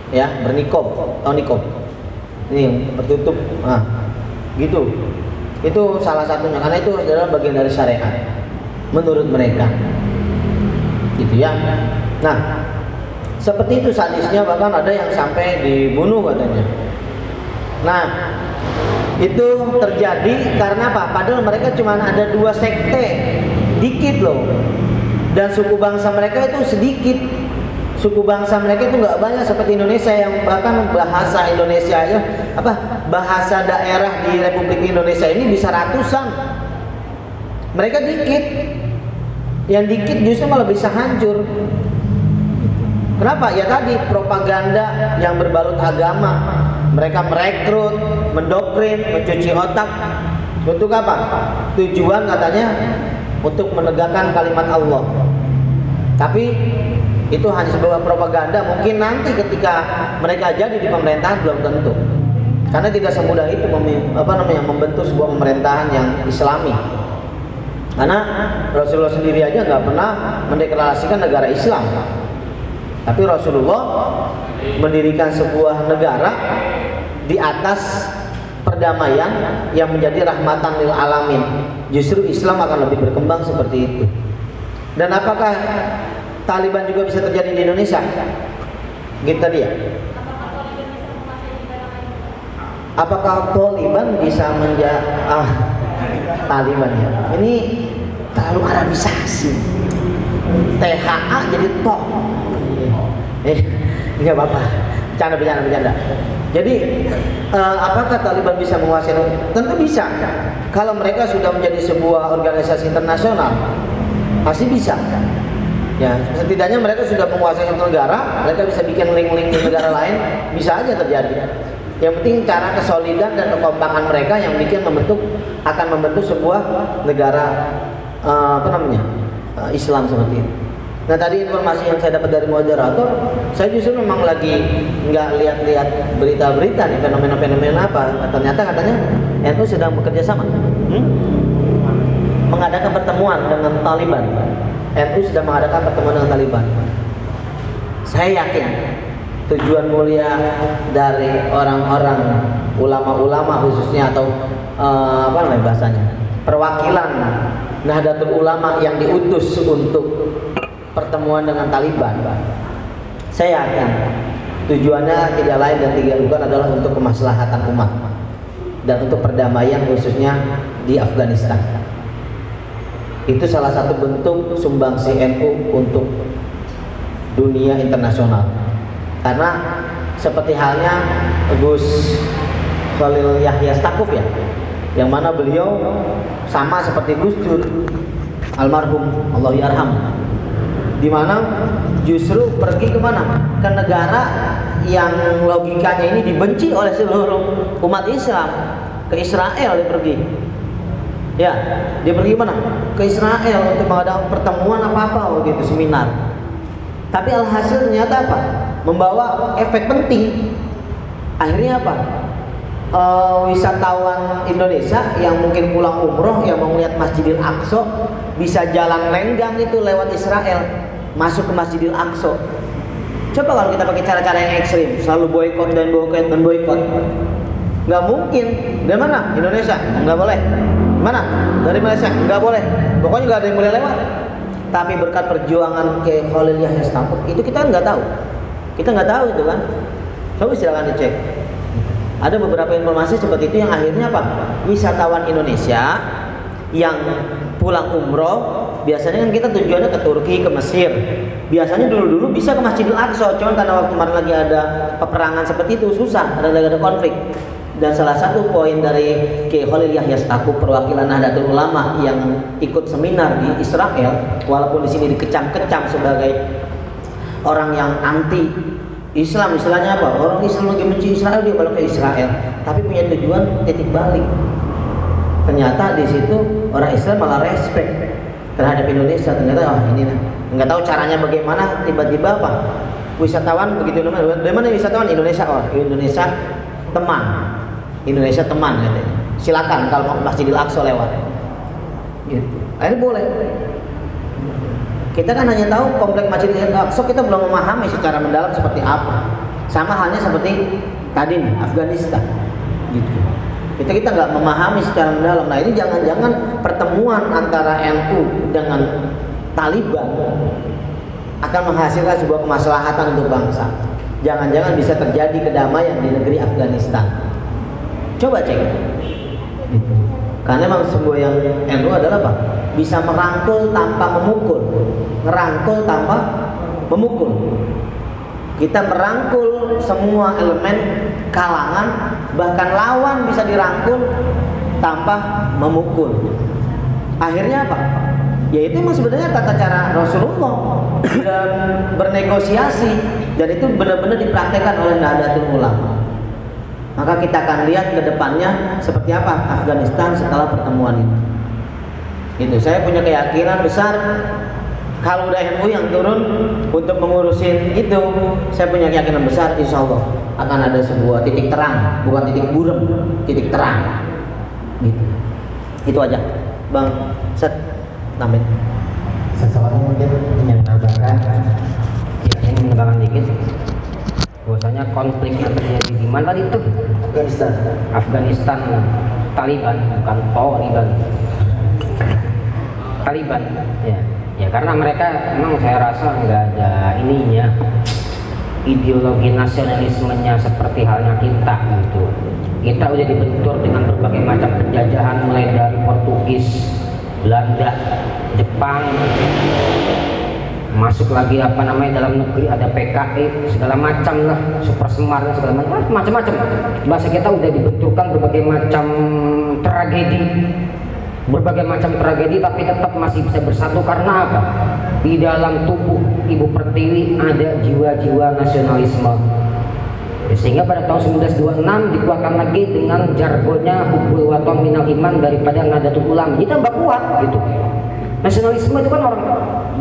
ya, bernikob atau nikob, ini yang tertutup, nah, gitu. Itu salah satunya, karena itu adalah bagian dari syariat menurut mereka, gitu ya. Nah, seperti itu sadisnya, bahkan ada yang sampai dibunuh katanya. Nah, itu terjadi karena apa? Padahal mereka cuma ada 2 sekte, dikit loh. Dan suku bangsa mereka itu sedikit. Suku bangsa mereka itu nggak banyak seperti Indonesia, yang bahkan bahasa Indonesia aja, bahasa daerah di Republik Indonesia ini bisa ratusan. Mereka dikit. Yang dikit justru malah bisa hancur. Kenapa? Ya tadi propaganda yang berbalut agama. Mereka merekrut, mendoktrin, mencuci otak. Untuk apa? Tujuan katanya untuk menegakkan kalimat Allah. Tapi itu hanya sebuah propaganda. Mungkin nanti ketika mereka jadi di pemerintahan belum tentu. Karena tidak semudah itu membentuk sebuah pemerintahan yang Islami. Karena Rasulullah sendiri aja nggak pernah mendeklarasikan negara Islam. Tapi Rasulullah mendirikan sebuah negara di atas perdamaian yang menjadi rahmatan lil alamin. Justru Islam akan lebih berkembang seperti itu. Dan apakah Taliban juga bisa terjadi di Indonesia? Gitu dia. Apakah Taliban bisa Taliban ya? Ini terlalu Arabisasi. THA jadi TOK. Enggak apa-apa. Bercanda. Jadi apakah Taliban bisa menguasai? Tentu bisa. Kalau mereka sudah menjadi sebuah organisasi internasional, pasti bisa. Ya, setidaknya mereka sudah menguasai satu negara, mereka bisa bikin link-link di negara lain, bisa aja terjadi. Yang penting cara kesolidan dan kekompakan mereka yang akan membentuk sebuah negara Islam seperti itu. Nah tadi informasi yang saya dapat dari moderator, saya justru memang lagi nggak lihat-lihat berita-berita nih fenomena-fenomena apa. Ternyata katanya NU sedang bekerja sama, mengadakan pertemuan dengan Taliban. NU sedang mengadakan pertemuan dengan Taliban. Saya yakin tujuan mulia dari orang-orang ulama-ulama khususnya atau bahasanya perwakilan Nahdlatul Ulama yang diutus untuk pertemuan dengan Taliban, saya yakin tujuannya tidak lain dan tidak bukan adalah untuk kemaslahatan umat dan untuk perdamaian khususnya di Afghanistan. Itu salah satu bentuk sumbangsi NU untuk dunia internasional. Karena seperti halnya Gus Khalil Yahya Stakuf ya, yang mana beliau sama seperti Gus Dur almarhum, Allah yarham, di mana justru pergi kemana? Ke negara yang logikanya ini dibenci oleh seluruh umat Islam. Ke Israel dia pergi. Ya, dia pergi mana? Ke Israel untuk mengadakan pertemuan apa-apa begitu, seminar. Tapi alhasil ternyata apa? Membawa efek penting. Akhirnya apa? Wisatawan Indonesia yang mungkin pulang umroh, yang mau melihat Masjidil Aqsa, bisa jalan lenggang itu lewat Israel masuk ke Masjidil Aqsa. Coba kalau kita pakai cara-cara yang ekstrim, selalu boikot, nggak mungkin. Dari mana? Indonesia nggak boleh. Mana? Dari Malaysia nggak boleh. Pokoknya nggak ada yang boleh lewat. Tapi berkat perjuangan ke Khalil Yahya Stakuf itu kita nggak tahu. Kita nggak tahu itu kan. Coba silakan dicek. Ada beberapa informasi seperti itu yang akhirnya apa? Wisatawan Indonesia yang pulang umroh, biasanya kan kita tujuannya ke Turki, ke Mesir. Biasanya dulu-dulu bisa ke Masjidil Aqsa, cuman karena waktu kemarin lagi ada peperangan seperti itu susah, ada konflik. Dan salah satu poin dari Kiai Khalil Yahya Stakuf, perwakilan Nahdlatul Ulama yang ikut seminar di Israel, walaupun di sini dikecam-kecam sebagai orang yang anti Islam, istilahnya apa? Orang Islam lagi benci Israel, dia balik ke Israel, tapi punya tujuan titik balik. Ternyata di situ orang Islam malah respect terhadap Indonesia. Ternyata ini nggak tahu caranya bagaimana, tiba-tiba apa? Wisatawan begitu namanya. Dari mana wisatawan? Indonesia. Oh, Indonesia teman katanya. Silakan kalau mau Masjidil Aqsa lewat. Gitu. Akhirnya boleh. Kita kan hanya tahu komplek Masjidil Aqsa, kita belum memahami secara mendalam seperti apa. Sama halnya seperti tadi nih, Afghanistan. Gitu. Kita nggak memahami secara mendalam. Nah ini jangan-jangan pertemuan antara NU dengan Taliban akan menghasilkan sebuah kemaslahatan untuk bangsa. Jangan-jangan bisa terjadi kedamaian di negeri Afghanistan. Coba cek. Gitu. Karena memang sebuah yang NU adalah apa? Bisa merangkul tanpa memukul, ngerangkul tanpa memukul. Kita merangkul semua elemen kalangan, bahkan lawan bisa dirangkul tanpa memukul. Akhirnya apa? Ya itu emang sebenarnya tata cara Rasulullah dan bernegosiasi, dan itu benar-benar dipraktekkan oleh Nahdlatul Ulama. Maka kita akan lihat ke depannya seperti apa Afghanistan setelah pertemuan itu. Gitu. Saya punya keyakinan besar kalau udah NU yang turun untuk mengurusin itu, saya punya keyakinan besar insya Allah akan ada sebuah titik terang, bukan titik buram, titik terang. Gitu. Itu aja, Bang Set. Nambahin. Sesuatu mungkin ingin menambahkan. Ya, ini menambahkan dikit. Bahwasanya konflik yang terjadi di mana tadi itu? Afghanistan, Taliban, bukan Taliban. Ya karena mereka memang saya rasa nggak ada ininya ideologi nasionalismenya seperti halnya kita gitu. Kita udah dibentur dengan berbagai macam penjajahan mulai dari Portugis, Belanda, Jepang, masuk lagi dalam negeri ada PKI segala macam lah, super semar segala macam. Bahasa kita udah dibenturkan berbagai macam tragedi, tapi tetap masih bisa bersatu karena apa? Di dalam tubuh Ibu Pertiwi ada jiwa-jiwa nasionalisme. Sehingga pada tahun 1926 dikuatkan lagi dengan jargonnya hubbul waton minal iman daripada Nahdlatul Ulama. Jadi tambah kuat gitu. Nasionalisme itu kan orang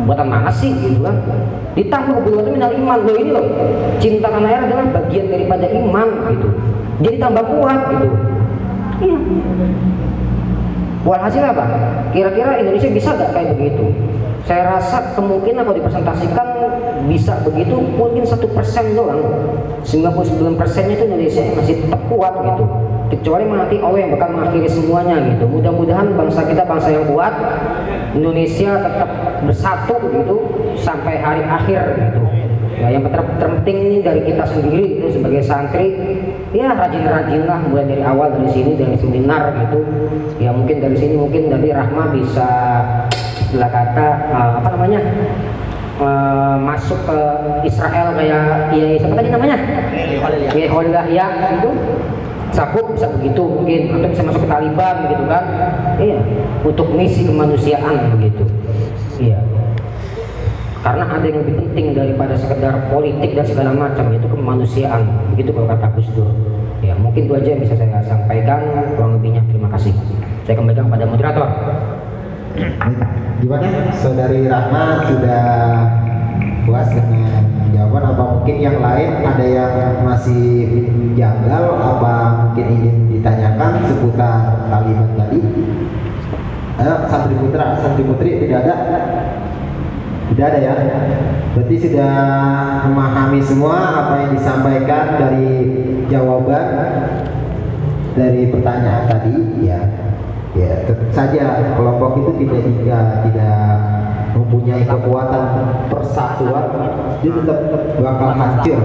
buatan mana sih gitu kan? Ditambah hubbul waton minal iman. Loh ini loh, cinta tanah air adalah bagian daripada iman gitu. Jadi tambah kuat gitu. Iya. Walhasil apa? Kira-kira Indonesia bisa gak kayak begitu? Saya rasa kemungkinan kalau dipresentasikan bisa begitu mungkin 1% doang. 99%-nya itu Indonesia masih tetap kuat gitu. Kecuali nanti Allah yang bakal mengakhiri semuanya gitu. Mudah-mudahan bangsa kita bangsa yang kuat, Indonesia tetap bersatu gitu sampai hari akhir gitu. Ya, yang terpenting ini dari kita sendiri itu sebagai santri, ya rajin-rajinlah mulai dari awal dari sini dari seminar gitu. Ya mungkin dari sini mungkin dari Rahma bisa istilah kata masuk ke Israel kayak ya siapa tadi namanya? Khalilullah ya gitu. Sakup bisa begitu mungkin atau bisa masuk ke Taliban gitu kan. Iya, untuk misi kemanusiaan begitu. Iya. Karena ada yang lebih penting daripada sekedar politik dan segala macam, yaitu kemanusiaan. Begitu kalau kata Gus Dur. Ya, mungkin itu aja yang bisa saya sampaikan. Kurang lebihnya terima kasih. Saya kembalikan kepada moderator. Gimana? Saudari Rahma sudah puas dengan jawaban, apa mungkin yang lain ada yang masih janggal, apa mungkin ingin ditanyakan seputar Taliban tadi? Ayo, santri putra, santri putri tidak ada? Tidak ada ya? Berarti sudah memahami semua apa yang disampaikan dari jawaban dari pertanyaan tadi ya. Ya, tetap saja kelompok itu tidak mempunyai kekuatan persatuan, dia tetap bakal hancur.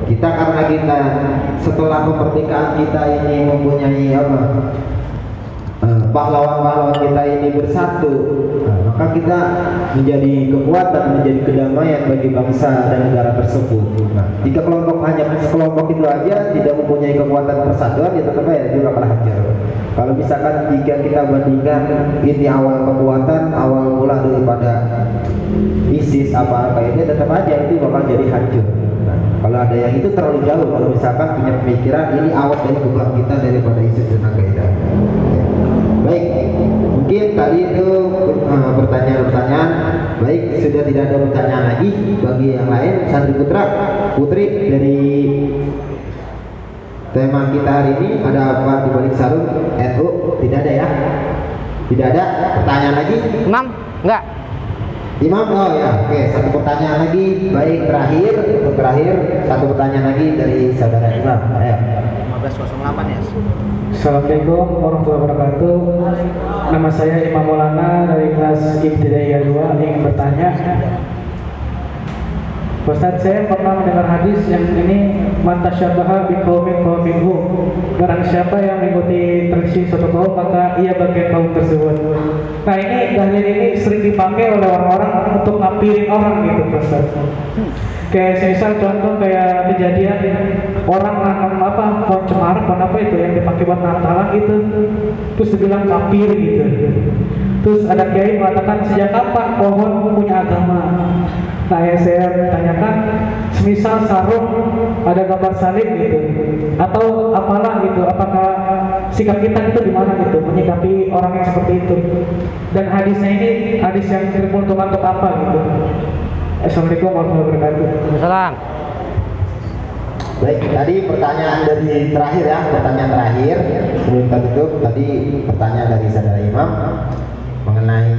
Kita karena kita setelah kemerdekaan kita ini mempunyai pahlawan-pahlawan kita ini bersatu, maka kita menjadi kekuatan, menjadi kedamaian bagi bangsa dan negara tersebut. Nah, jika hanya sekelompok itu aja tidak mempunyai kekuatan persatuan, ya tetap aja dia bakal hancur. Kalau misalkan jika kita bandingkan ini awal kekuatan, awal mula daripada ISIS ini tetap aja itu bakal jadi hancur. Nah, kalau ada yang itu terlalu jauh, kalau misalkan punya pemikiran ini awal dari kebangkitan daripada ISIS dan Al-Qaeda. Baik, mungkin tadi itu pertanyaan-pertanyaan. Baik, sudah tidak ada pertanyaan lagi bagi yang lain. Santri putra, putri dari tema kita hari ini, ada apa di balik sarung NU? Tidak ada ya? Tidak ada pertanyaan lagi? Imam? Enggak. Imam? Oh ya, oke. Satu pertanyaan lagi. Baik, terakhir satu pertanyaan lagi dari saudara Imam. Ayo. 1508 ya. Assalamualaikum warahmatullahi wabarakatuh. Nama saya Imam Maulana dari kelas Ibtidaiyah 2. Ingin bertanya, Ustaz, saya pernah mendengar hadis yang ini man tasyabaha biqaumin faminhu. Barang siapa yang mengikuti tradisi suatu kaum maka ia bagian kaum tersebut. Nah, ini dalil ini sering dipakai oleh orang-orang untuk ngambilin orang gitu, Ustaz. Kayak misal contoh kayak kejadian orang nanam pohon cemara, pohon apa itu yang dipakai buat Natalan gitu, terus dibilang kafir gitu. Terus ada kiai mengatakan sejak kapan pohon punya agama? Nah yang saya tanyakan, semisal sarung ada gambar salib gitu, atau apalah gitu, apakah sikap kita itu di mana gitu menyikapi orang yang seperti itu? Dan hadisnya ini hadis yang diperuntukkan untuk apa gitu? Assalamualaikum warahmatullahi wabarakatuh. Waalaikumsalam. Baik, tadi pertanyaan dari terakhir ya, pertanyaan terakhir sebelum kita tutup. Tadi pertanyaan dari saudara Imam mengenai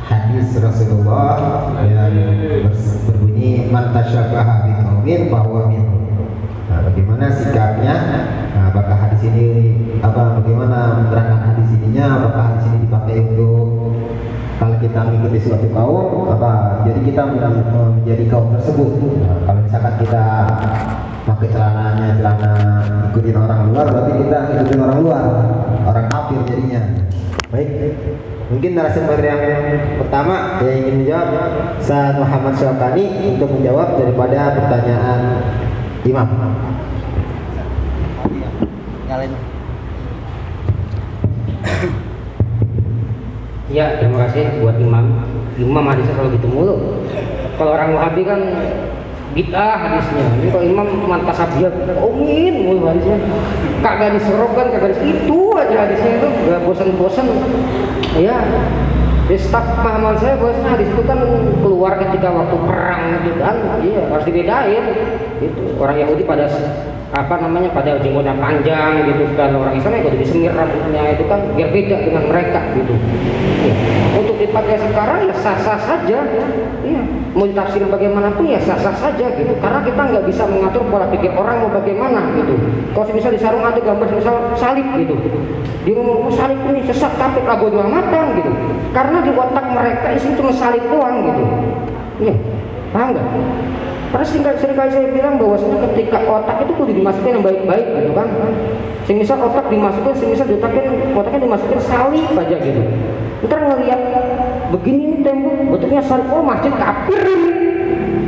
hadis Rasulullah yang berbunyi man tasyabaha biqaumin fahuwa minhum. Nah, bagaimana sikapnya? Nah, apakah hadis ini bagaimana menerangkan hadis ininya? Apakah hadis ini dipakai untuk kalau kita mengikuti suatu kaum jadi kita menjadi kaum tersebut. Nah, kalau misalkan kita pakai celana ikutin orang luar, berarti kita ikutin orang luar, orang kafir jadinya. Baik, mungkin narasumber yang pertama yang ingin menjawab Ustaz Muhammad Syokani untuk menjawab daripada pertanyaan Imam. Ya, terima kasih buat Imam. Imam hadisnya kalau gitu mulu. Kalau orang Wahabi kan bid'ah hadisnya. Ini kalau Imam mantas abjad, omongin mulu hadisnya. Kagak diserokan, kagak itu aja hadisnya itu, gak bosan-bosan. Ya, di staf pahaman saya bahwasanya hadis itu kan keluar ketika waktu perang gitu kan. Iya, harus dibedain. Itu orang Yahudi pada pada jenggotnya panjang gitu kan, orang Islam ya disemir rambutnya itu kan biar beda dengan mereka gitu. Ya. Untuk dipakai sekarang ya sah-sah saja, ya. Mau ditafsir bagaimanapun ya sah-sah saja gitu. Karena kita nggak bisa mengatur pola pikir orang mau bagaimana gitu. Kalau misal di sarung ada gambar misal salib gitu, dia ngomong salib ini sesat kafir lah bodoh amatan gitu. Karena di otak mereka isinya cuma salib doang gitu. Iya, paham nggak? Karena seringkali saya bilang bahwasanya ketika otak itu kudu dimasukin yang baik-baik gitu kan. Semisal otak dimasukin, semisal otaknya dimasukin salib aja gitu. Ntar ngelihat begini nih tembok, bentuknya salib, oh masjid kafir ini,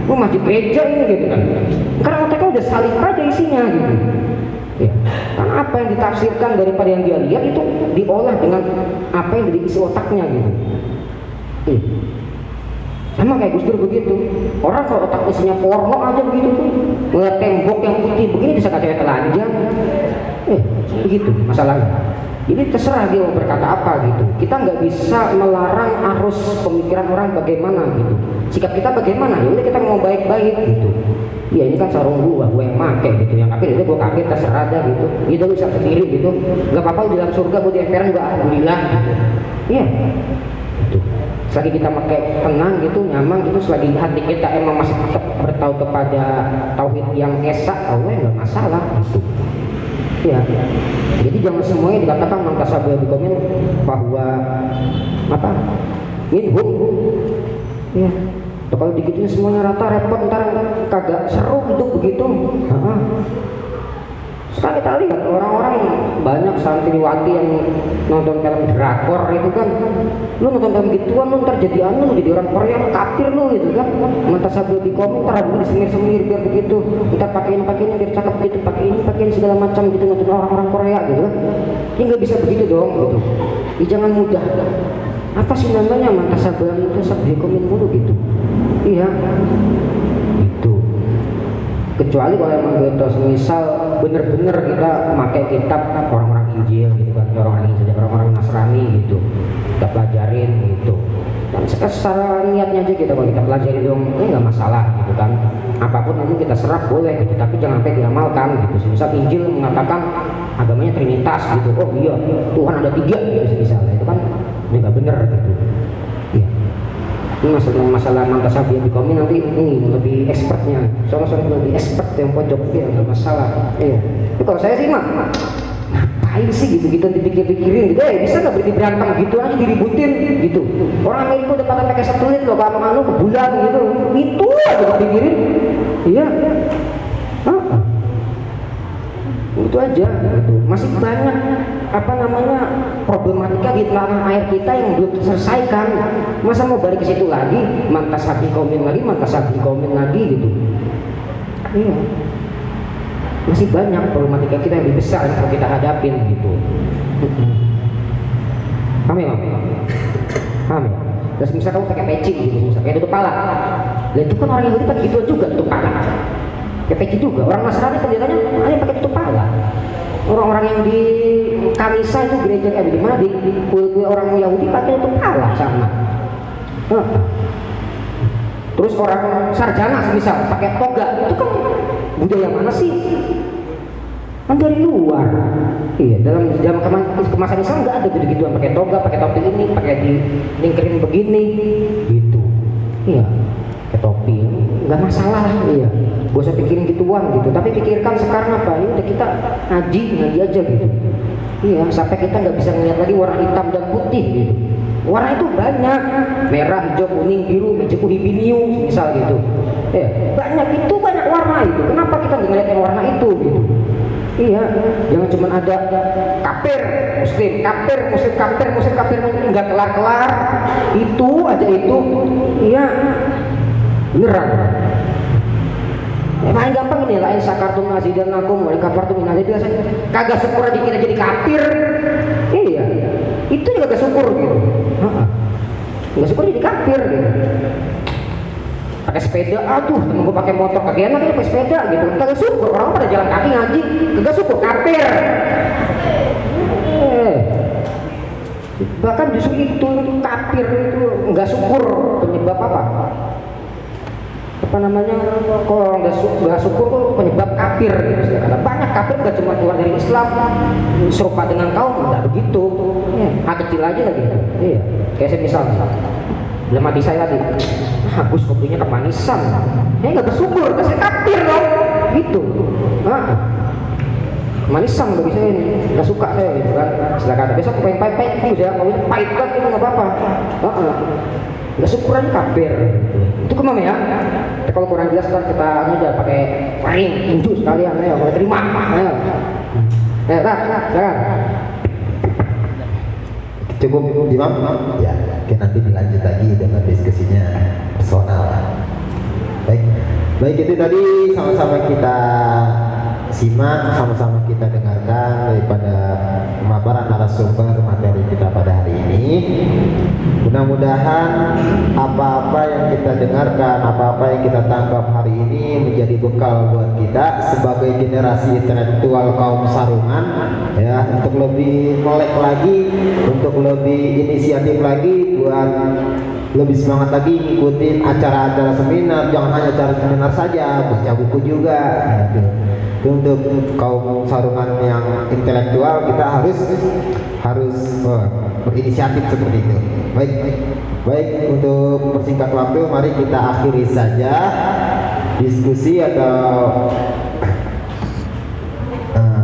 oh masjid gereja ini gitu kan. Karena otaknya udah salib aja isinya gitu. Ya. Karena apa yang ditafsirkan daripada yang dia lihat itu diolah dengan apa yang diisi otaknya gitu. Sama kayak Gus Dur begitu. Orang kalau otak isinya porno aja begitu tuh, ngeliat tembok yang putih begini bisa kaca telanjang. Begitu masalahnya. Jadi terserah dia mau berkata apa gitu. Kita nggak bisa melarang arus pemikiran orang bagaimana gitu. Sikap kita bagaimana? Ya udah kita mau baik-baik gitu. Ya ini kan sarung gua yang make gitu. Yang kafir itu gua kafir terserah aja gitu. Itu bisa sendiri gitu. Nggak apa-apa di dalam surga gua di emperan juga alhamdulillah gitu. Iya. Gitu. Selagi kita pakai tenang gitu, nyaman gitu, selagi hati kita emang masih tetap bertaut kepada tauhid yang esa, Allah nggak masalah gitu. Ya. Jadi jangan semuanya dikatakan mantasabiha biqaumin bahwa minhum. Ya. Kalau digituin semuanya rata repot, ntar kagak seru hidup begitu. Sekarang kita lihat orang-orang banyak santriwati yang nonton film drakor itu kan, lu nonton film gituan lu ntar jadi jadi orang Korea kafir lu gitu kan. Mantasabiha biqaumin ntar dulu disemir-semir biar begitu, ntar pakai ini biar cakep gitu, pakai ini segala macam gitu, nonton orang-orang Korea gitu kan. Ini nggak bisa begitu dong gitu. Jangan mudah. Apa sih namanya mantasabiha biqaumin dulu gitu. Iya. Itu. Kecuali kalau emang kita misal bener-bener kita pakai kitab orang-orang Injil gitu kan, orang-orang Nasrani gitu, kita pelajarin gitu. Dan secara niatnya aja kita kalau kita pelajari dong, ini nggak masalah gitu kan. Apapun nanti kita serap boleh gitu, tapi jangan sampai diamalkan gitu. Misal Injil mengatakan agamanya Trinitas gitu, oh iya Tuhan ada 3 gitu misalnya, itu kan nggak bener gitu. Iya. Ini masalah mantasabiha biqaumin nanti ini lebih expertnya, soalnya lebih expert yang pojok ya nggak masalah. Iya. Tapi kalau saya sih mah ngapain sih gitu dipikir-pikirin gitu, bisa nggak berhenti berantem gitu aja diributin gitu. Orang Amerika udah pada pakai satelit loh, kamu ke bulan gitu, itu aja dipikirin. Iya. Itu aja gitu. Masih banyak problematika di tanah air kita yang belum terselesaikan. Masa mau balik ke situ lagi, mantasabiha biqaumin lagi gitu. Iya. Masih banyak problematika kita yang lebih besar yang perlu kita hadapin gitu. Paham ya, Bang? paham ya? Terus misalnya kamu pakai peci gitu, misalnya kayak tutup pala. Lah itu kan orang Yahudi pakai gituan juga tutup pala. Pakai peci juga. Orang Nasrani pendetanya ada yang pakai tutup pala. Orang-orang yang di Kanisa itu gereja di mana di kue orang Yahudi pakai tutup pala sama. Terus orang sarjana misal pakai toga, itu kan budaya mana sih? Kan dari luar. Iya, dalam kemasan Islam nggak ada gitu-gituan pakai toga, pakai topi ini, pakai dilingkerin begini, gitu. Iya, pakai topi nggak masalah, iya. Gak usah pikirin gituan gitu. Tapi pikirkan sekarang apa? Ini udah kita ngaji aja gitu. Iya, sampai kita nggak bisa ngeliat lagi warna hitam dan putih gitu. Warna itu banyak, merah, hijau, kuning, biru, mejeku, hibinium, misal gitu. Banyak itu, banyak warna itu. Kenapa kita nggak ngeliat yang warna itu gitu? Iya, jangan cuma ada kafir, muslim, kafir, muslim, kafir, muslim, kafir, nggak kelar-kelar. Itu aja itu, iya, beneran. Paling gampang ini lain sakartum azidannakum wa kafartum in azidannakum. Kagak syukur aja kita jadi kafir. Iya. Itu juga kagak syukur gitu. Enggak syukur jadi kafir gitu. Pakai sepeda, aduh temen gue pakai motor kagak enak pakai sepeda gitu. Kagak syukur, orang pada jalan kaki ngaji, kagak syukur kafir. Bahkan justru itu kafir itu enggak syukur penyebab apa? Apa namanya, kalau orang nggak syukur tuh penyebab kafir gitu. Karena banyak kafir nggak cuma keluar dari Islam serupa dengan kaum, nggak begitu. Kecil aja lagi. Iya, kayak saya misalnya belum mati saya tadi, Gus kopinya kemanisan, nggak bersyukur, saya kafir loh, gitu. Kemanisan bagi saya ini, nggak suka saya gitu kan. Silakan, besok pengen pahit gitu ya, kalau pahit banget itu nggak apa-apa. Nggak syukuran kafir. Itu kemana ya? Kalau kurang jelas kan kita aja pakai ring tinju sekalian ya, boleh terima ya. Jangan. Cukup Imam? Ya, oke, nanti dilanjut lagi dengan diskusinya personal. Baik itu tadi sama-sama kita simak, sama-sama kita dengarkan daripada pemaparan narasumber materi kita pada hari ini. Mudah-mudahan apa-apa yang kita dengarkan, apa-apa yang kita tangkap hari ini menjadi bekal buat kita sebagai generasi intelektual kaum sarungan, ya, untuk lebih melek lagi, untuk lebih inisiatif lagi, buat lebih semangat lagi ngikutin acara-acara seminar. Jangan hanya acara seminar saja, baca buku juga gitu. Untuk kaum sarungan yang intelektual kita harus berinisiatif seperti itu. Baik, untuk mempersingkat waktu, mari kita akhiri saja diskusi atau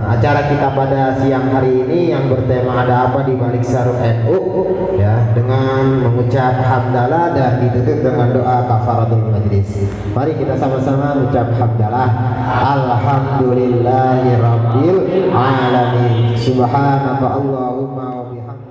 acara kita pada siang hari ini yang bertema ada apa di balik sarung NU, ya, dengan mengucap hamdalah dan ditutup dengan doa kafaratul majlis. Mari kita sama-sama mengucap hamdalah. Alhamdulillahirabbil alamin. Subhanaka Allahumma wa bihamdika